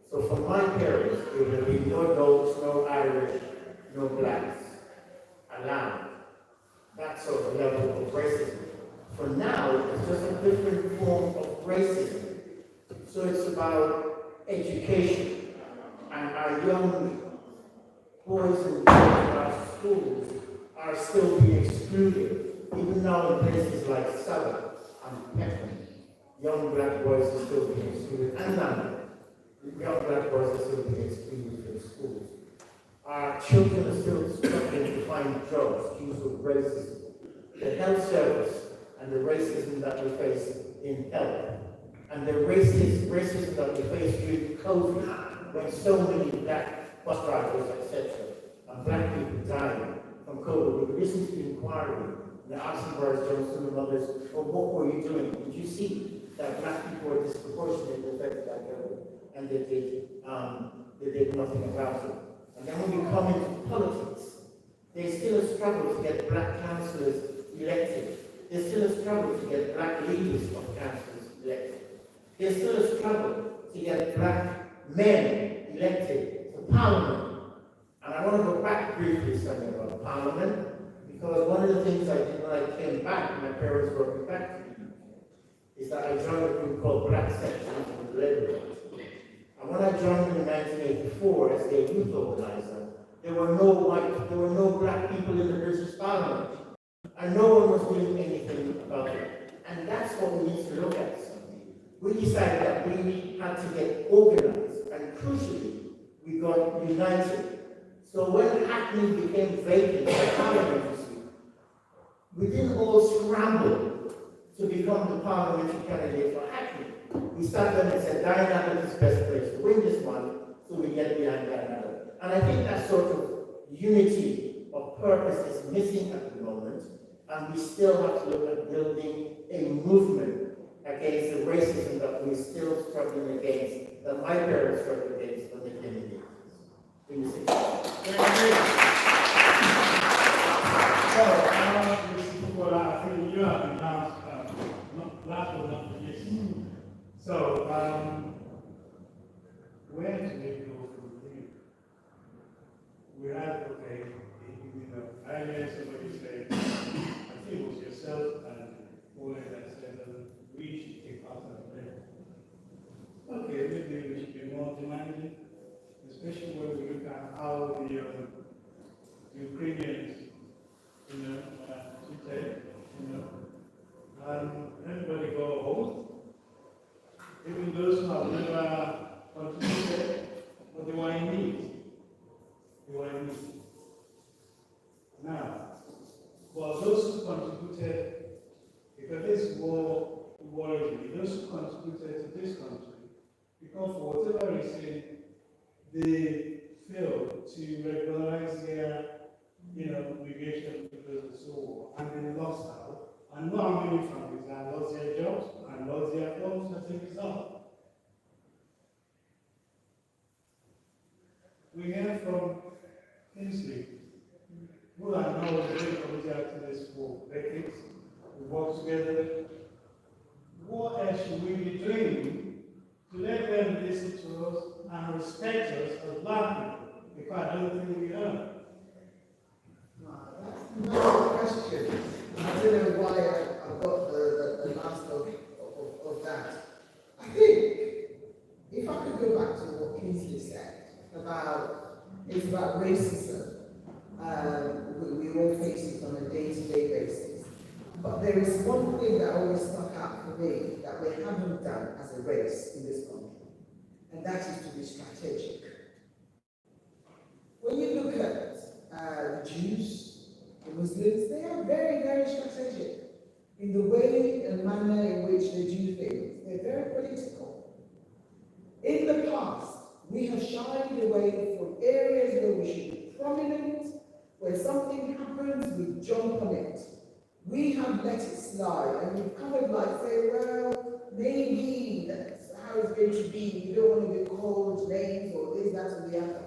[SPEAKER 7] So for my parents, there will be no dogs, no Irish, no blacks allowed. That sort of level of racism. For now, it's just a different form of racism. So it's about education. And our young boys and girls in our schools are still being excluded. Even now in places like Southern and Peckham, young black boys are still being excluded. And London, young black boys are still being excluded from schools. Our children are still struggling to find jobs due to racism. The health service and the racism that we face in health, and the racism that we face during COVID, when so many black bus drivers, etc., and black people died from COVID. We listened to the inquiry, and asking Boris Johnson and others, well, what were you doing? Did you see that black people were disproportionately affected by COVID? And they did nothing about it. And then when we come into politics, there's still a struggle to get black councillors elected. There's still a struggle to get black leaders of councils elected. There's still a struggle to get black men elected to Parliament. And I want to go back briefly something about Parliament, because one of the things I did when I came back, my parents brought me back to the UK, is that I joined a group called Black Section with the Labour Party. And when I joined in 1984 as their youth organizer, there were no black people in the British Parliament. And no one was doing anything about it. And that's what we need to look at. We decided that we had to get organized, and crucially, we got united. So when Hackney became vacant for parliamentary seat, we didn't all scramble to become the parliamentary candidate for Hackney. We sat down and said, Diane Abbott is the best place to win this one, so we get behind Diane Abbott. And I think that sort of unity of purpose is missing at the moment, and we still have to look at building a movement against the racism that we're still struggling against, that my parents struggled against when they came in the 60s.
[SPEAKER 2] So, I think you have announced, last but not least. So, where do we go from here? We have, earlier somebody said, I think it was yourself and Ole that said, we should take part of it. Okay, maybe we should be more demanding, especially when we look at how the Ukrainians, treated, everybody go home. Even those who have never contributed, but they were in need. They were in need. Now, for those who contributed, because this war worries me, those who contributed to this country, because for whatever reason, they failed to regularize their, migration because of the civil war, and they lost out. And now many families have lost their jobs and lost their homes as a result. we hear from Kingsley, who are now very committed to this for decades. We work together. What else should we be doing to let them listen to us and respect us as black people? Because I don't think we are.
[SPEAKER 5] That's not a question. I don't know why I got the last of that. I think, if I could go back to what Kingsley said about, it's about racism. We all face it on a day-to-day basis. But there is one thing that always stuck out for me that we haven't done as a race in this country, and that is to be strategic. When you look at the Jews, the Muslims, they are very, very strategic in the way and manner in which they do things. They're very political. In the past, we have shied away from areas where we should be prominent, where something happens, we jump on it. We have let it slide, and we've kind of like say, well, maybe that's how it's going to be. You don't want to be called names or this, that, or the other.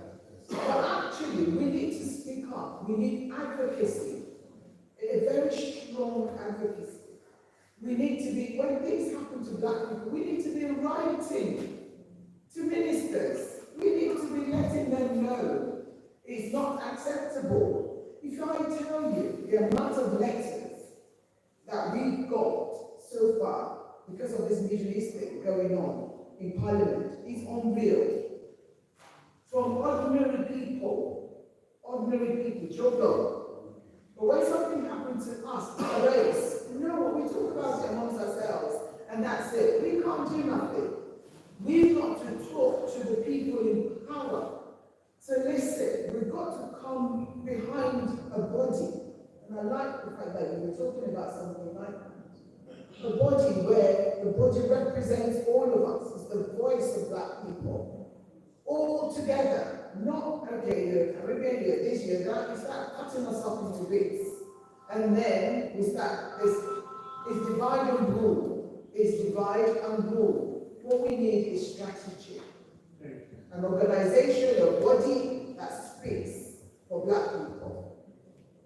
[SPEAKER 5] But actually, we need to speak up. We need advocacy, a very strong advocacy. We need to be, when things happen to black people, we need to be writing to ministers. We need to be letting them know it's not acceptable. If I tell you the amount of letters that we've got so far because of this Middle East thing going on in Parliament is unreal. From ordinary people, Jogo. But when something happens to us, a race, you know what, we talk about it amongst ourselves, and that's it. We can't do nothing. We've got to talk to the people in power. So listen, we've got to come behind a body. And I like the fact that we were talking about something like that. A body where the body represents all of us. It's the voice of black people. All together. Not, okay, the Caribbean year, this year, that, we start cutting us up into bits. And then we start, it's divide and rule. It's divide and rule. What we need is strategy. An organization, a body that speaks for black people.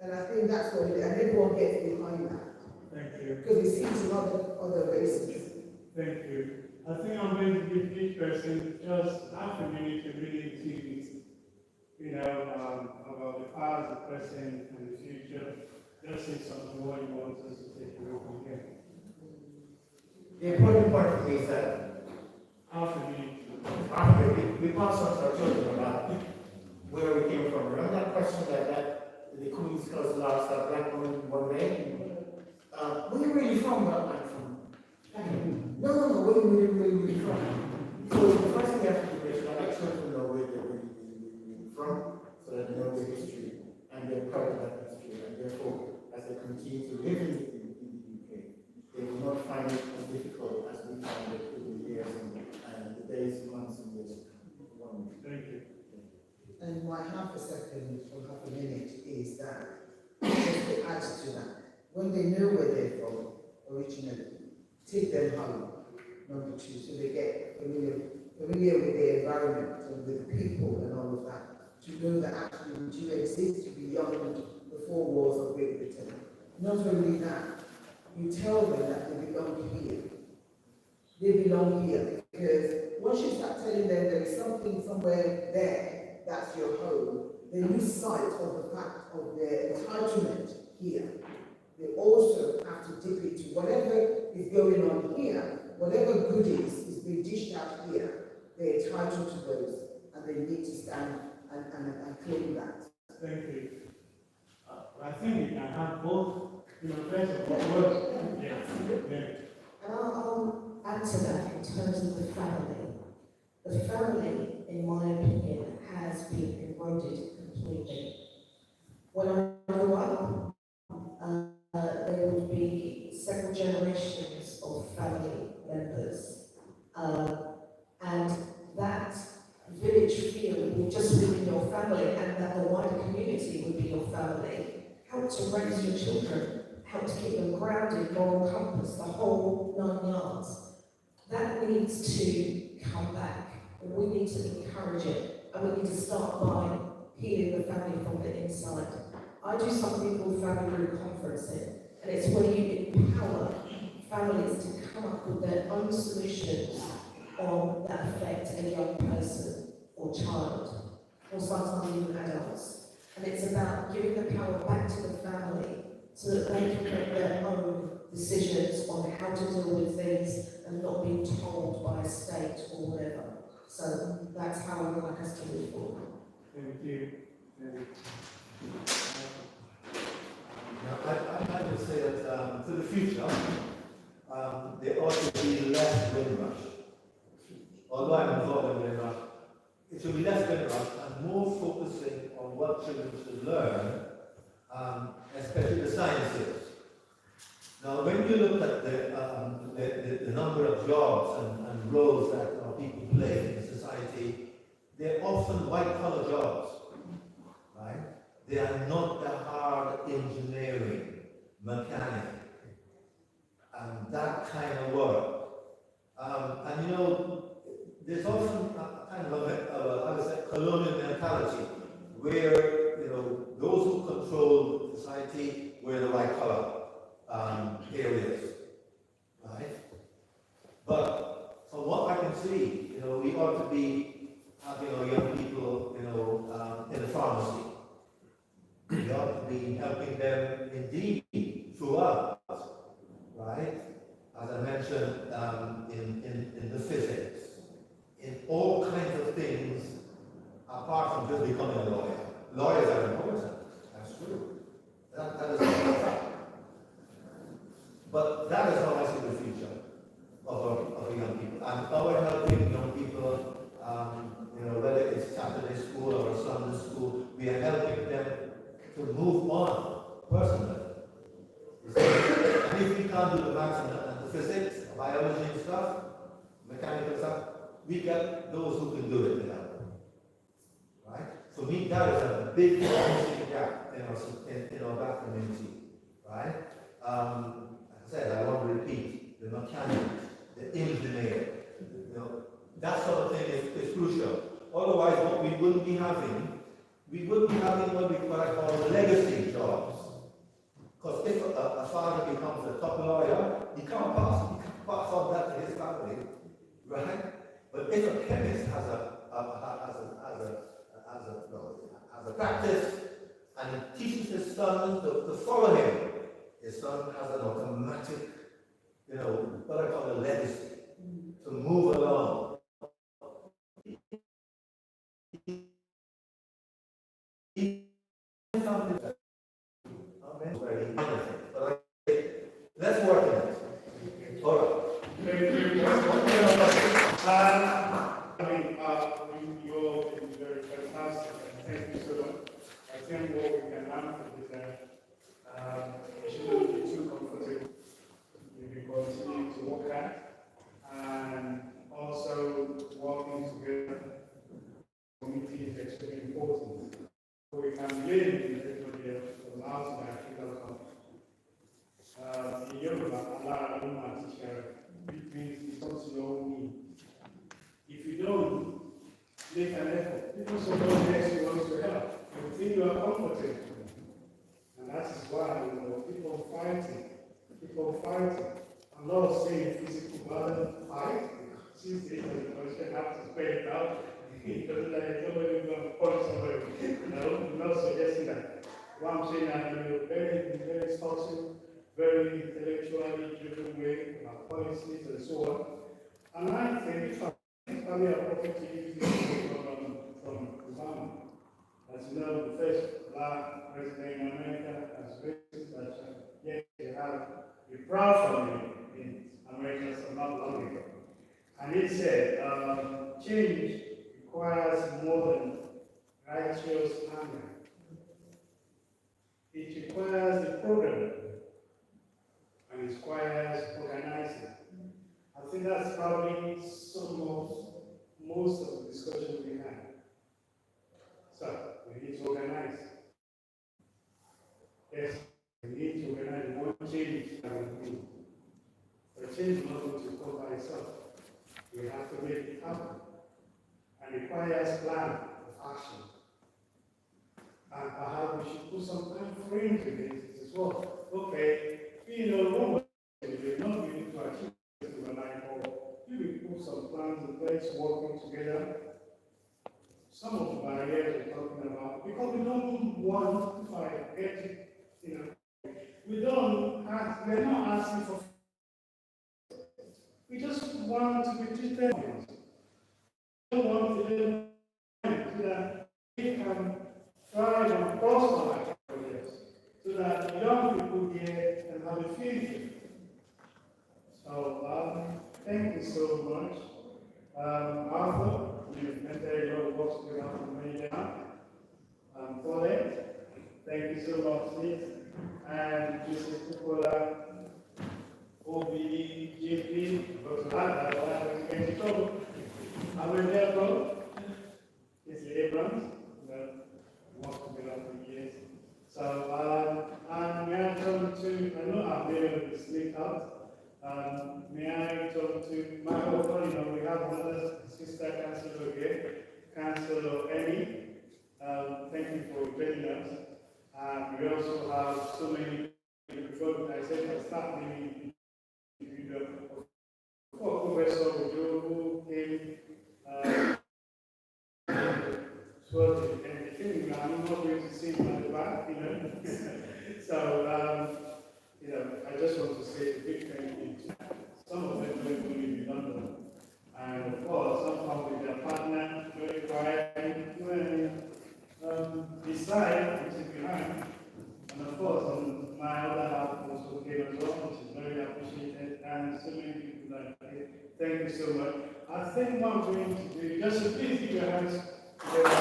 [SPEAKER 5] And I think that's what we need, and everyone gets behind that.
[SPEAKER 2] Thank you.
[SPEAKER 5] Because we see it in other races.
[SPEAKER 2] Thank you. I think I'm going to give each person just half a minute to really see, about the past, the present, and the future. Just say something what you want us to take away from here.
[SPEAKER 7] The important part for me is that
[SPEAKER 2] Half a minute.
[SPEAKER 7] after we pass on to our children about where we came from. Remember that question that the Queen's Cause last, that black woman one day? Where are you really from? Where I'm from. No, where are you really from? So the first thing we have to do is let our children know where they're really from, so that they know their history, and they're proud of that history, and therefore, as they continue to live in the UK, they will not find it as difficult as we found it over the years and the days, months, and years.
[SPEAKER 2] Thank you.
[SPEAKER 5] And my half a second or half a minute is that, just to add to that, when they know where they're from originally, take them home, number two, so they get familiar with the environment and with the people and all of that, to know that actually we do exist beyond the four walls of Great Britain. Not only that, you tell them that they belong here. They belong here, because once you start telling them there is something somewhere there, that's your home, they lose sight of the fact of their entitlement here. They also have to dip into whatever is going on here, whatever goodies is being dished out here, they're entitled to those, and they need to stand and claim that.
[SPEAKER 2] Thank you. I think we can have both, first of all, yeah.
[SPEAKER 6] And I'll add to that in terms of the family. The family, in my opinion, has been eroded completely. When I grew up, there would be several generations of family members, and that village feel would just be your family, and that the wider community would be your family. How to raise your children, how to keep them grounded, moral compass, the whole 9 yards. That needs to come back. We need to encourage it. and we need to start by healing the family from the inside. I do something called family group conferencing, and it's where you empower families to come up with their own solutions on that affect a young person or child, or sometimes even adults. And it's about giving the power back to the family so that they can make their own decisions on how to deal with things and not being told by a state or whatever. So that's how I would like us to move forward.
[SPEAKER 2] Thank you.
[SPEAKER 4] I would say that for the future, there ought to be less Windrush. Although I'm involved in Windrush, it should be less Windrush and more focusing on what children should learn, especially the sciences. Now, when you look at the number of jobs and roles that our people play in society, they're often white-collar jobs, right? They are not the hard engineering, mechanic, and that kind of work. And you know, there's often a kind of I would say, colonial mentality, where, you know, those who control society wear the white collar areas, right? But from what I can see, you know, we ought to be having our young people, you know, in the pharmacy. We ought to be helping them indeed throughout, right? As I mentioned, in the physics, in all kinds of things, apart from just becoming a lawyer. Lawyers are important, that's true. That is a fact. But that is how I see the future of young people. And our helping young people, you know, whether it's Saturday school or Sunday school, we are helping them to move on personally. And if we can't do the maths and the physics, biology and stuff, mechanical stuff, we get those who can do it to help. Right? For me, that is a big gap in our black community. Right? As I said, I want to repeat, the mechanic, the engineer, you know, that sort of thing is crucial. Otherwise, what we wouldn't be having what we call legacy jobs. Because if a father becomes a top lawyer, he can't pass on that to his family, right? But if a chemist has a practice and he teaches his son to follow him, his son has an automatic, you know, what I call a legacy to move along. Let's work on it. All right.
[SPEAKER 2] You're very fantastic. Thank you so much. I think what we can learn from is that we shouldn't be too comfortable. We continue to work at and also working together. Community is extremely important. We can live in everybody else from outside African countries. In Yoruba, Allah Aluma teacher, which means it's not your own need. If you don't make an effort, people somebody else who wants to help, you think you are comfortable. And that is why, you know, people fighting. I'm not saying physical violence fight, since the person has to spell it out. It doesn't like somebody going to punch somebody. I'm not suggesting that. What I'm saying is, you're very thoughtful, very intellectually driven way about policies and so on. And I think it's probably appropriate to use this from Obama. As you know, the first black president in America has raised that yes, you have a proud family in America so not long ago. And he said, change requires more than righteous anger. It requires a program, and it requires organizing. I think that's probably most of the discussion we had. So, we need to organize. Yes, we need to organize. We want change that we do. But change is not going to come by itself. We have to make it happen. And requires plan. passion. And perhaps we should put some time frames in it as well. Okay, one way you're not going to achieve it overnight, or you will put some plans in place, working together. Some of the barriers we're talking about, because we don't want, if I get it, we're not asking for, we just want to be treated. We don't want to so that we can thrive and prosper like others, so that young people here can have a future. So, thank you so much. Arthur, you've mentored a lot of work together for many years. For that, thank you so much, Steve. And Joseph Kukola, OBD, JP, go to that, I will get in trouble. I will there go. It's Abrams, that worked together for years. So, and may I turn to, I know I've been able to sleep out. May I talk to my husband? We have another sister councillor here, Councillor Emmy. Thank you for joining us. We also have so many people. I said I start naming individual. Professor Ojo, who came towards the end. I'm not going to see him at the back, So, I just want to say a big thank you. Some of them don't live in London. And of course, some come with their partner, very quiet, when decide which is behind. And of course, on my other half also came as well, which is very appreciated. And so many people like it. Thank you so much. I think what I'm going to do, just please give your hands together.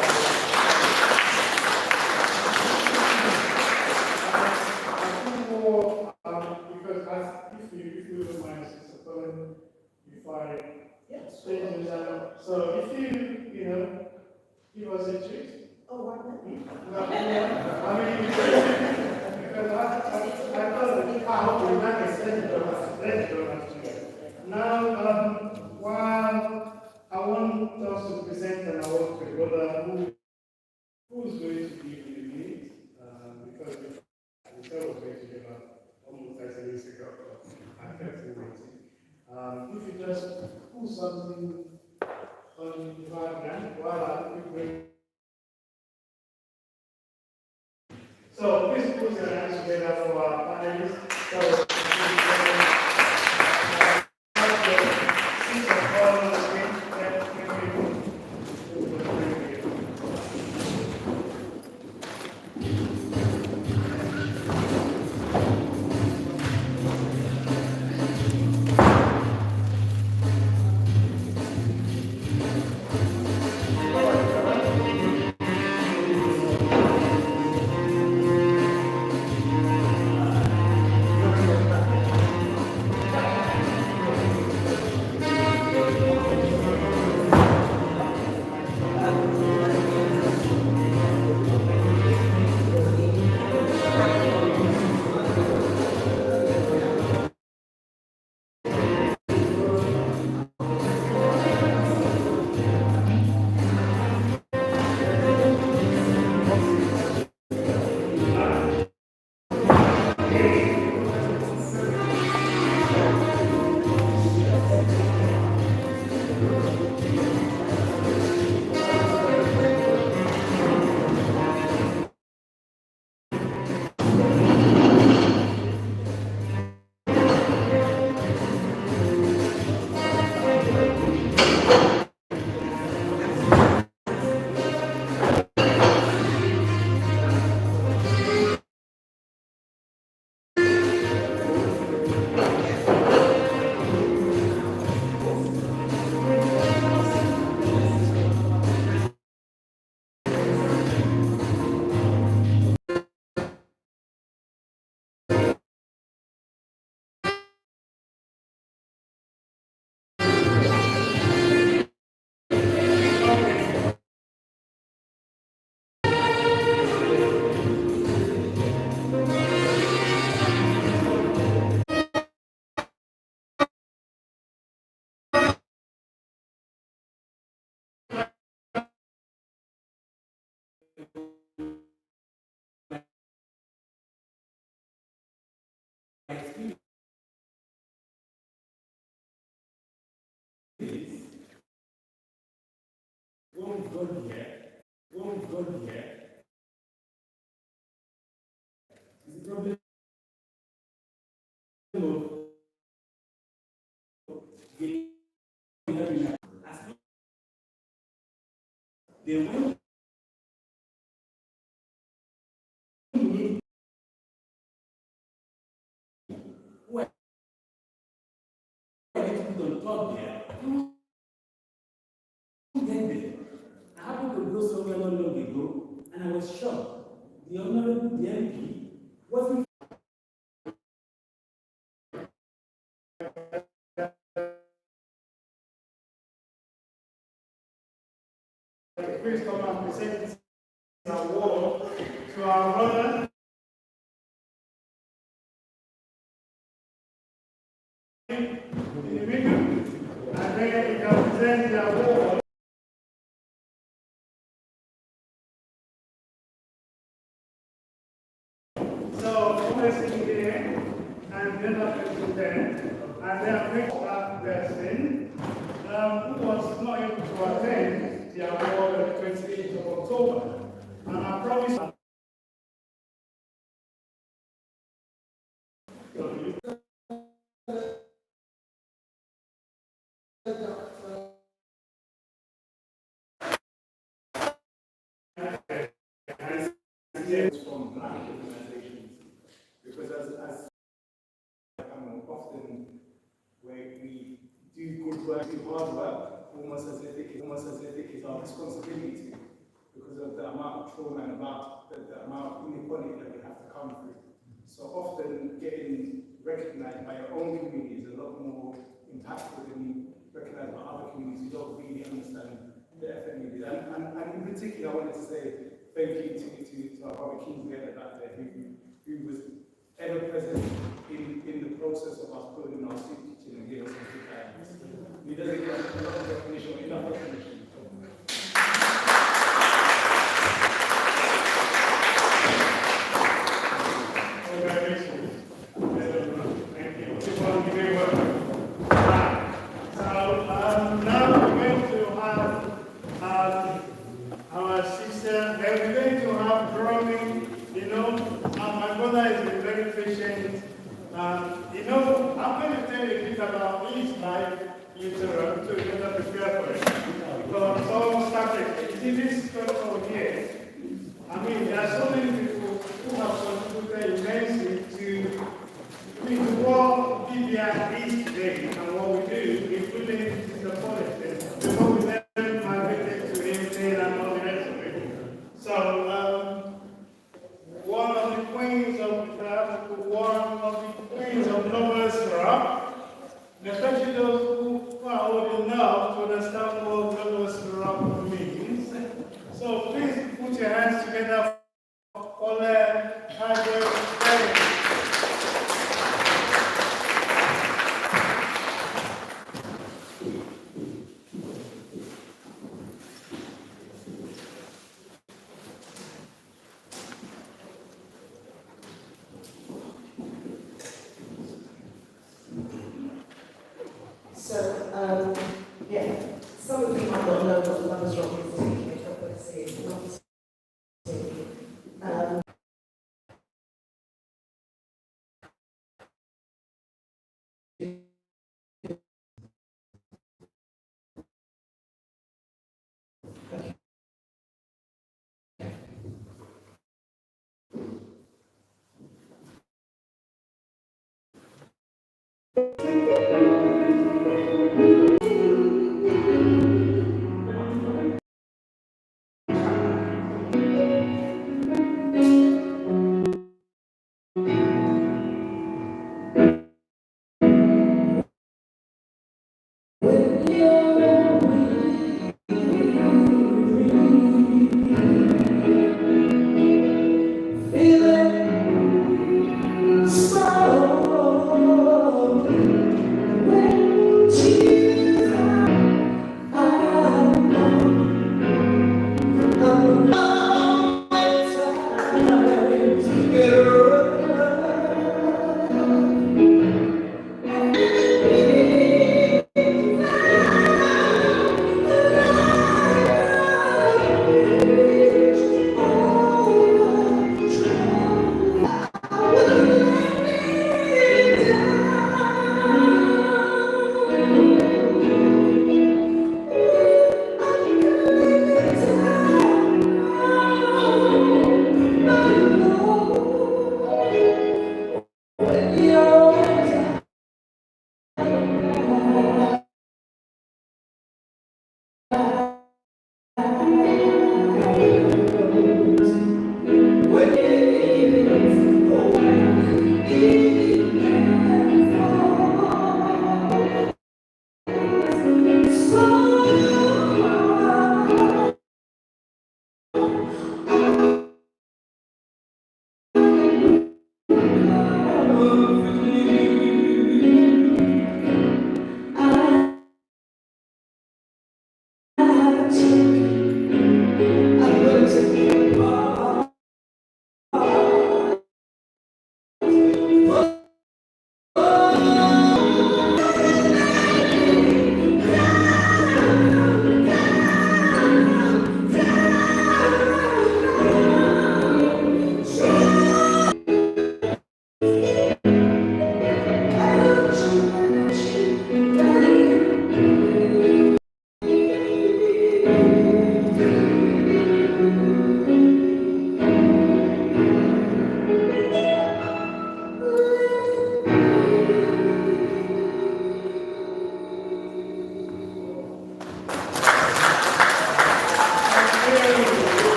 [SPEAKER 2] If you don't mind, Sister Colin, if I change it down. So if you, give us a treat.
[SPEAKER 6] Oh, why not?
[SPEAKER 2] I mean, because I thought we're not now, while I want us to present an award to a brother who's going to give you the minute, because we said was going to give up almost 30 minutes ago. I kept him waiting. If you just put something on the background while I bring. So please put your hands together for our panelists. So, What we've done here is the problem of getting they went where they put on top there. I happened to go somewhere not long ago, and I was shocked. The honorable MP wasn't. Please come and present this award to our brother. In the middle, and then you can present the award. So, one person here, and the other person there, and then I picked that person who was not able to attend the award on the 28th of October. And I promise.
[SPEAKER 3] From black organizations, because as often where we do good work, do hard work, almost as if it is our responsibility because of the amount of trauma and about the amount of inequality that we have to come through. So often getting recognized by your own community is a lot more impactful than you recognized by other communities who don't really understand the effort needed. And in particular, I wanted to say thank you to our brother Kingsley at the back there, who was ever present in the process of us building our soup kitchen and gave us some good guidance. He doesn't get a lot of recognition, enough recognition.
[SPEAKER 2] I'm going to tell you a bit about his life later on, so you have to prepare for it. Because it's all started. You see, this photo here, I mean, there are so many people who have contributed immensely to what BBI is today and what we do, including the politics. Before we then migrated to Israel and all the rest of it. So, one of the queens of Nobles Rock, especially those who are old enough to understand what Nobles Rock means. So please put your hands together for Ole Hagler.
[SPEAKER 6] So, yeah, some of you might not know what Lovers Rock is, but let's see, it's not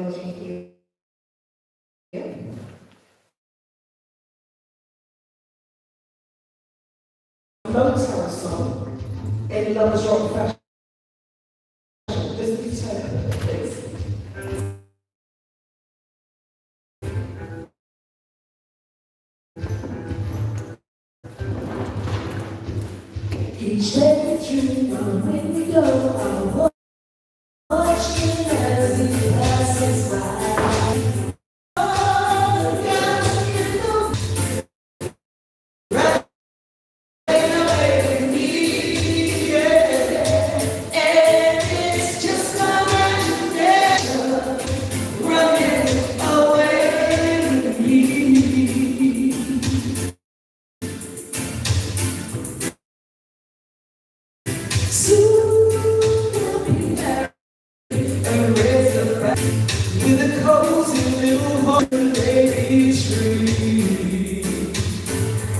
[SPEAKER 6] technology here. Motown song in Love's Rock fashion. Just be tell please. Each day that you run when we go, I'll watch you as he passes by. Oh, God, you know. Right away with me, yeah. And it's just my imagination running away with me. Soon we'll be married and raise a family with a cozy little home in Lady Street.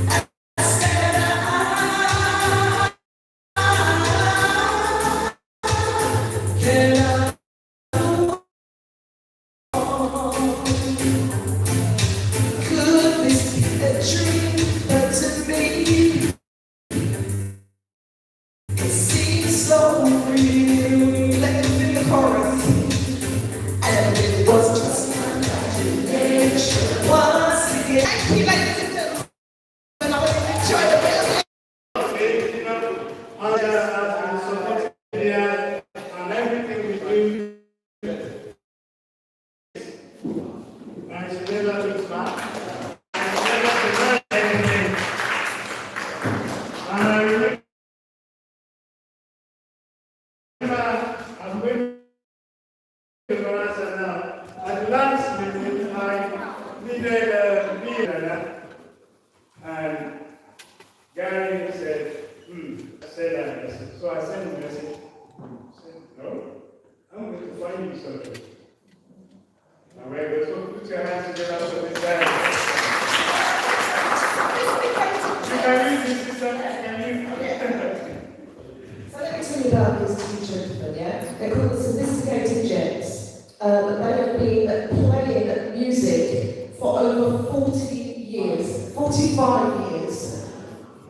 [SPEAKER 6] I said can could this be a dream? But to me, it seems so real. Let me feel the chorus. And it was just my imagination. Once again, thank you, ladies and gentlemen. I want to enjoy the film.
[SPEAKER 2] And support media and everything we do. And she never looks back. And she never forgets anything. And I remember I'm going to Veranza now. At the last meeting, I needed a meal. And Gary said, send that message. So I sent a message. I said, no, I'm going to find you something. And we're going to put your hands together for this guy. You can use this system, you can use it.
[SPEAKER 6] So let me tell you about these two gentlemen, yeah? They're called the Sophisticated Gents. They have been playing music for over 40 years, 45 years.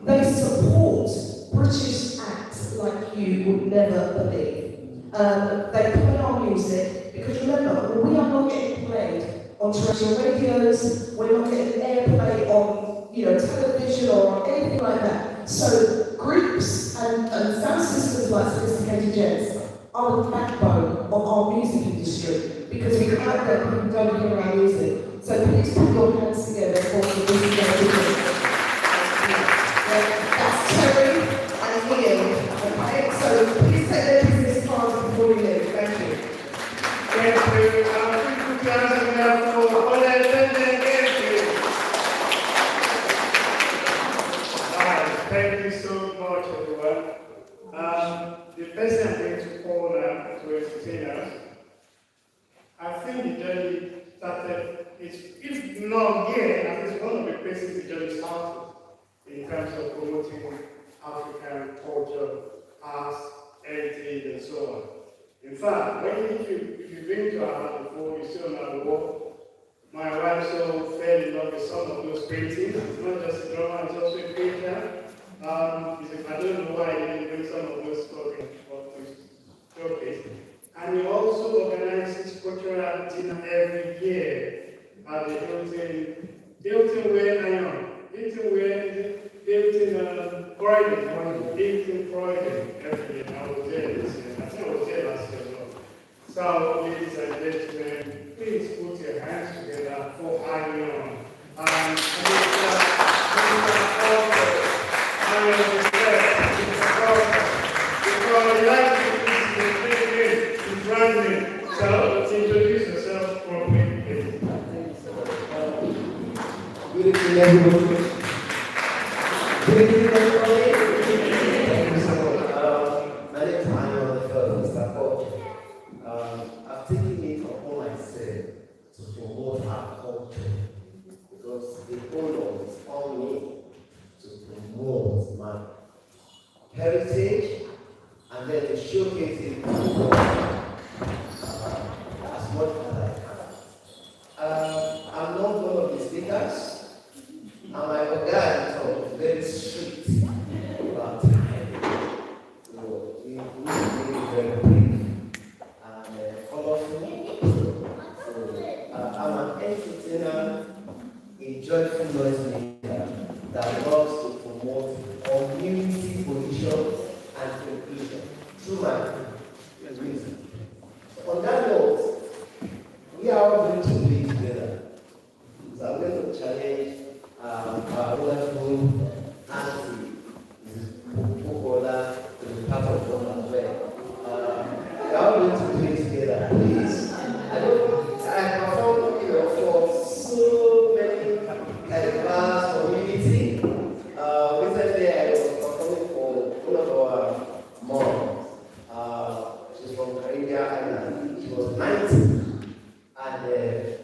[SPEAKER 6] They support British acts like you would never believe. They play our music because remember, we are not getting played on terrestrial radios, we're not getting airplay on television or anything like that. So groups and sound systems like Sophisticated Gents are the backbone of our music industry because we can't let people don't hear our music. So please put your hands together for Sophisticated Gents. That's Terry and Ian. Okay, so please take their business cards before we leave. Thank you.
[SPEAKER 2] Thank you. Put your hands together for all the Thank you so much, everyone. The person I'm going to call now to entertain us, I think the journey started, if not here, at least one of the places the journey started in terms of promoting African culture, arts, heritage, and so on. In fact, if you've been to our house before, you see on our wall, my wife so fell in love with some of those paintings. It's not just a drama, it's also a painter. I don't know why he didn't bring some of those stories to showcase. And he also organizes cultural dinner every year at the Hilton Croydon every year. I was there this year. I think I was there last year as well. So, ladies and gentlemen, please put your hands together for Arion. And I respect because the life is branding. So, introduce yourself properly, please.
[SPEAKER 3] Good evening, everybody. Good evening, everybody. Thank you so much. My name is Arion, the fellow Mr. Coach. I've taken it upon myself to promote our culture because the honor is on me to promote my heritage and then to showcase it to the world as much as I can.
[SPEAKER 8] joyful noisemaker that loves to promote community cohesion and inclusion through my music. So on that note, we are all going to play together. So I'm going to challenge our wonderful auntie, Mrs. Pokola, to be part of one as well. We are all going to play together, please. I perform for so many diverse community. Recently, I was performing for one of our moms. She's from Caribbean Island. She was 90, and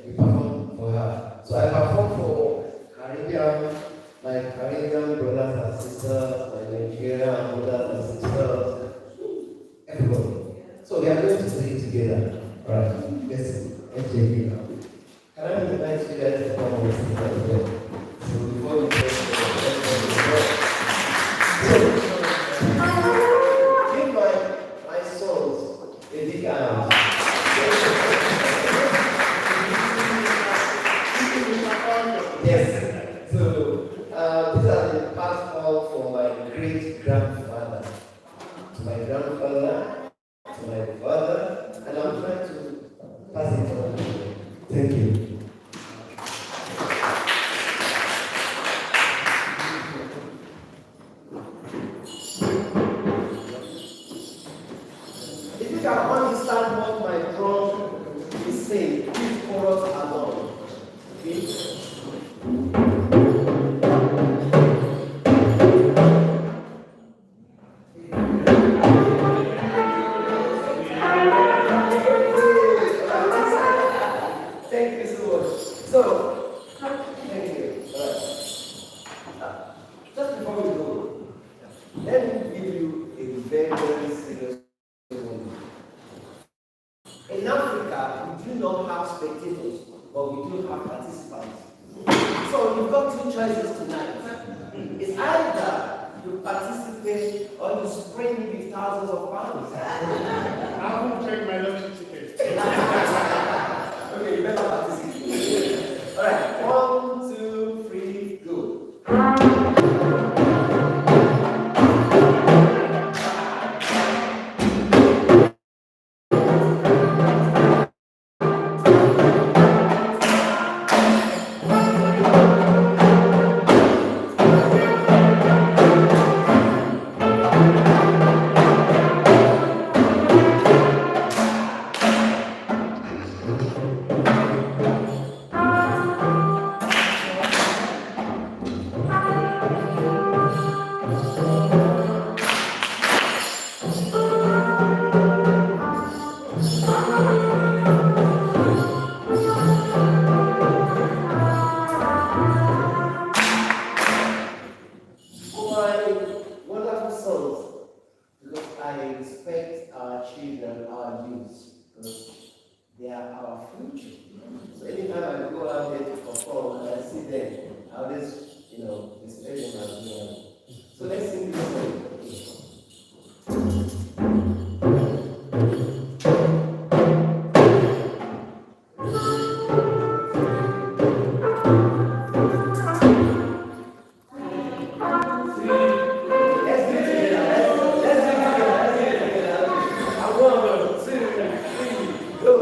[SPEAKER 8] we performed for her. So I performed for my Caribbean brothers and sisters, my Nigerian brothers and sisters, everybody. So we are going to play together. All right, let's take it now. Can I invite you guys to come and sing as well? So before we go, give my sons a big hand. Yes. So these are the past all for my great grandfather, to my grandfather, to my father, and I'm trying to pass it on. Thank you. If you can understand what my drum is saying, please chorus along. Okay? Thank you so much. So, thank you. Just before we go, let me give you a very, very serious warning. In Africa, we do not have spectators, but we do have participants. So you've got two choices tonight. It's either you participate or you spray me with thousands of pounds.
[SPEAKER 2] I will check my lottery ticket.
[SPEAKER 8] Okay, you better participate. All right, 1, 2, 3, go. I respect our children, our youth, because they are our future. So anytime I go out there to perform and I see them, I always, respect them as well. So let's sing this song. Go.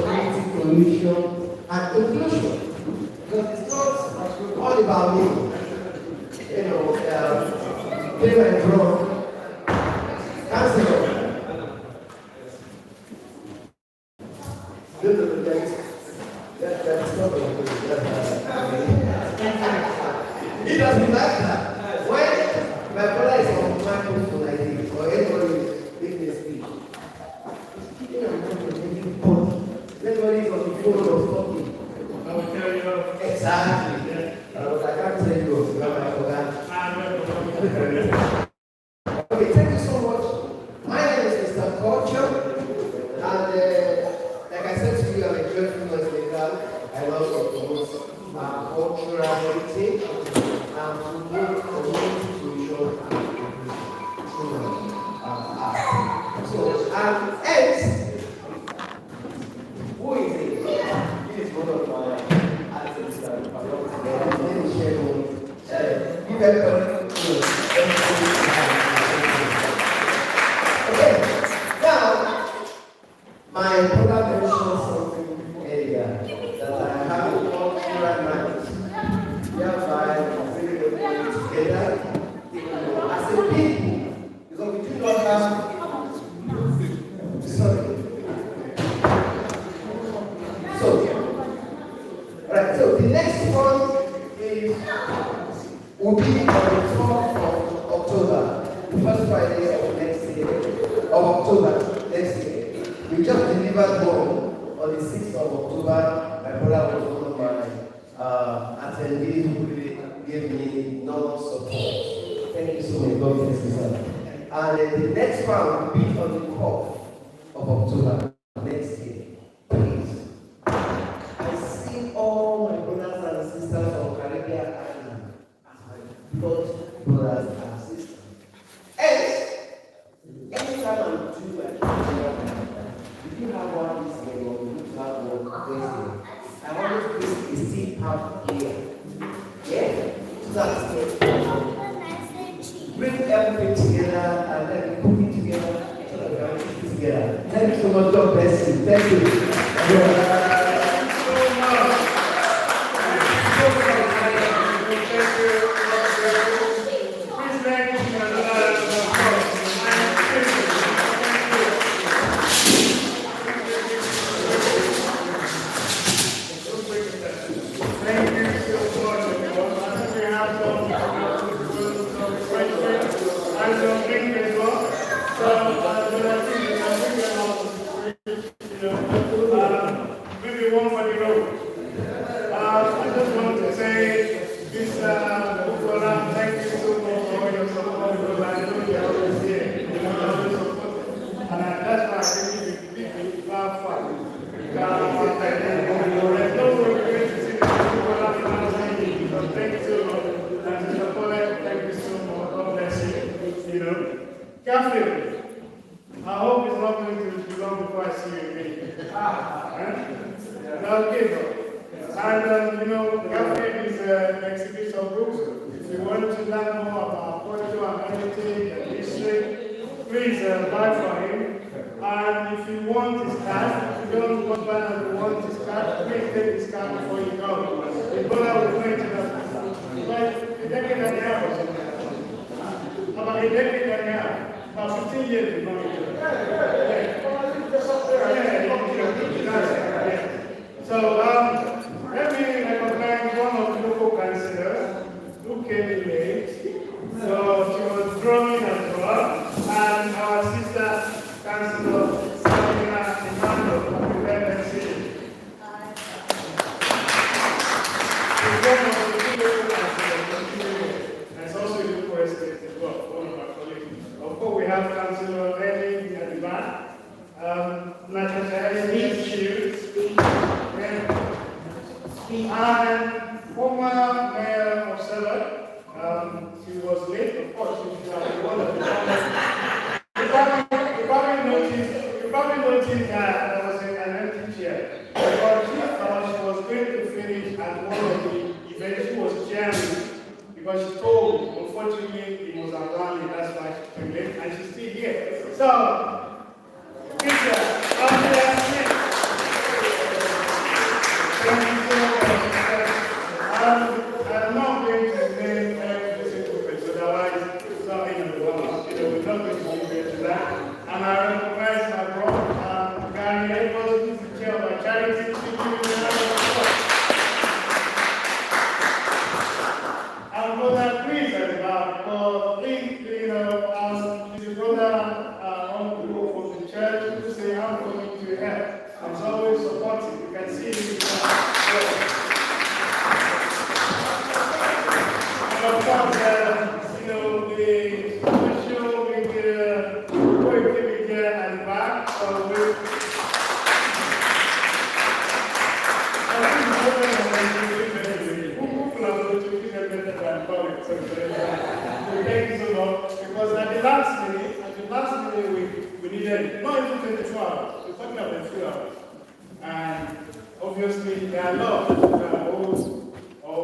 [SPEAKER 8] community cohesion and inclusion. Because it's not all about me. You know, play my drum, councillor. That's not It doesn't matter. When my brother is on microphone like this, or anybody is making a speech, you know, everybody is on the phone or talking.
[SPEAKER 2] I will tell you how.
[SPEAKER 8] Exactly. I can't tell you, you have my forgot. Okay, thank you so much. My name is Mr. Culture, and like I said to you, I'm a joyful Muslim. I love to promote cultural heritage and promote community cohesion and art. So, and else, who is it? He is one of my artists that I belong to. Let me share with you. Give everybody okay, now, my brother mentioned something earlier that I have a cultural night, whereby we bring everybody together as a people, because we do not have, so the next one is, will be on the 4th of October, the first Friday of next year, of October next year. We just delivered one on the 6th of October. My brother was one of my attendees who really gave me enormous support. Thank you so much. God bless you, sir. And the next one will be on the 4th of October next year. Please. I see all my brothers and sisters from Caribbean Island as my blood brothers and sisters. And anytime I'm doing if you have one this way or you have one this way, I always bring a seed out here. Yeah? So that's it. Bring everything together and then we put it together so that we can put it together. Thank you so much. God bless you. Thank you.
[SPEAKER 2] Maybe one for the road. I just want to say, Mr. Bukola, thank you so much for your support, because I know you're always here. You know, you're always supporting. And that's why I think it's far fun. There's no way we're going to see Bukola in so thank you so much. And Mr. Bukola, thank you so much. God bless you. You know, Catherine, I hope it's not going to be long before I see you again. Okay, and you know, Catherine is an exhibition book. If you want to learn more about culture and heritage and history, please buy for him. And if you want his card, if you don't want to want his card, please take his card before you go. The brother will bring to us. But a decade and a half or something. About a decade and a half. About 15 years ago. So let me recognize one of the local councillors who came in late. So she was drumming as well. And our sister, Councillor Sabina Emmanuel from the LNC. She's one of the two local councillors. And it's also a local estate as well, one of our colleagues. Of course, we have Councillor Lenny at the back. Natasha Shields. And former mayor of Seller, she was late, of course, she was one of the you probably noticed that there was an empty chair. But she thought she was going to finish at one of the events she was chairing, because she told, unfortunately, it was unplanned, that's why she came late, and she's still here. So, Peter, I'm brother Chris at the back, because he's a brother on the roof of the church who say, I'm coming to help. And he's always supportive. You can see him. And of course, the social media, at the back, so thank you so much, because at the last minute, we needed not even 24 hours, we're talking about 2 hours. And obviously, there are a lot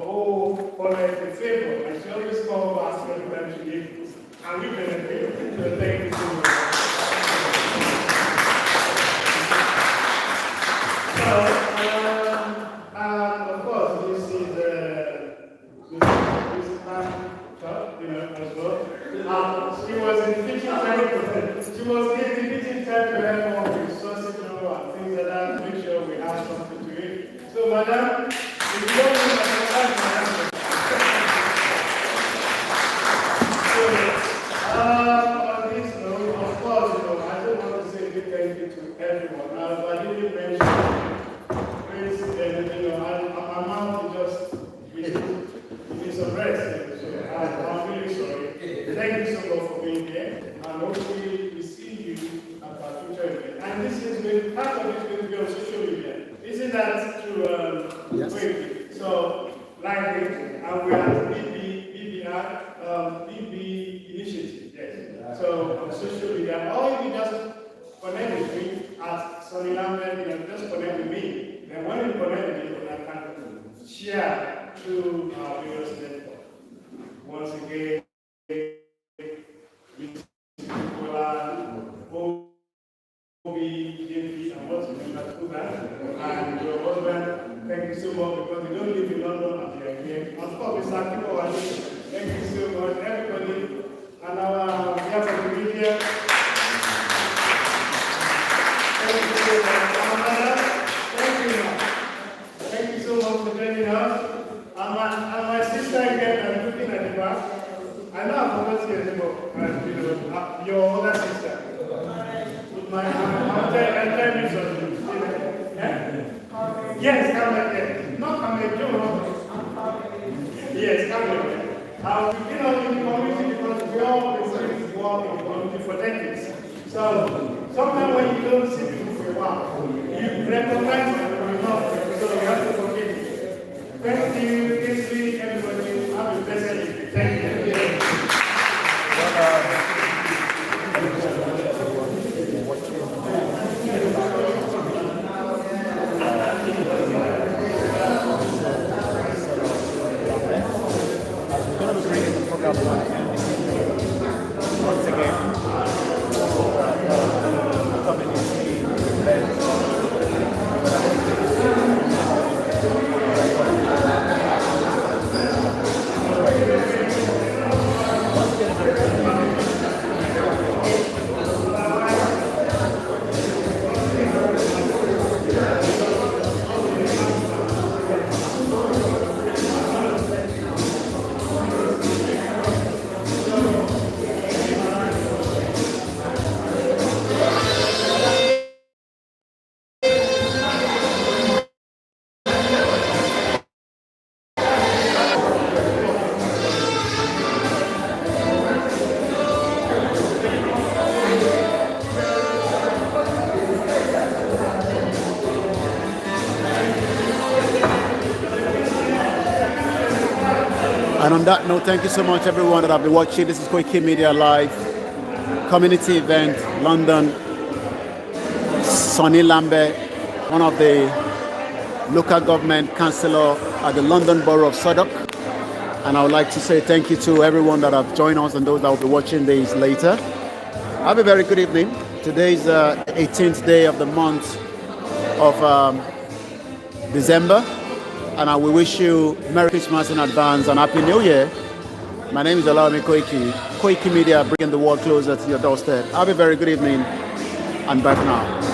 [SPEAKER 2] who collect the favor, and she always calls us every time she gives, and we benefit. So thank you so much. Of course, this is as well. She was in teaching time. She was in teaching time to help on resources and things like that. Make sure we have something to eat. So, madam, if you don't need to on this note, of course, I don't want to say big thank you to everyone. I didn't mention. My mouth just needs some rest. So I'm really sorry. Thank you so much for being here. And hopefully we see you at our future event. And this is going, part of it is going to be on social media. Isn't that true?
[SPEAKER 1] Yes.
[SPEAKER 2] Wait. So, live radio. And we are BB Initiative. Yes. So on social media, or you just connect with me at Sonny Lambert, just connect with me. And when you connect with me, I can share through our various networks. Once again, and what's and your husband, thank you so much, because you don't live in London and you are here. Of course, Mr. Kipo, thank you so much, everybody, and our behalf of the media. Thank you so much. Thank you so much for joining us. And my sister again, I'm looking at the back. I know I forgot your name, your other sister. I'll tell you something. Yes, come again. Not come again, yes, come again. In the community, because we all work in the community for decades. So, sometimes when you don't see people for a while, you recognize them or not, so you have to forgive it. Thank you, Kingsley, everybody. Have a blessed evening. Thank you.
[SPEAKER 1] Once again, and on that note, thank you so much, everyone that have been watching. This is Koiki Media Live, community event, London. Sonny Lambert, one of the local government councillor at the London Borough of Southwark. And I would like to say thank you to everyone that have joined us and those that will be watching this later. Have a very good evening. Today is the 18th day of the month of December. And I will wish you Merry Christmas in advance and Happy New Year. My name is Olawumi Koiki. Koiki Media, bringing the world closer to your doorstep. Have a very good evening and bye for now.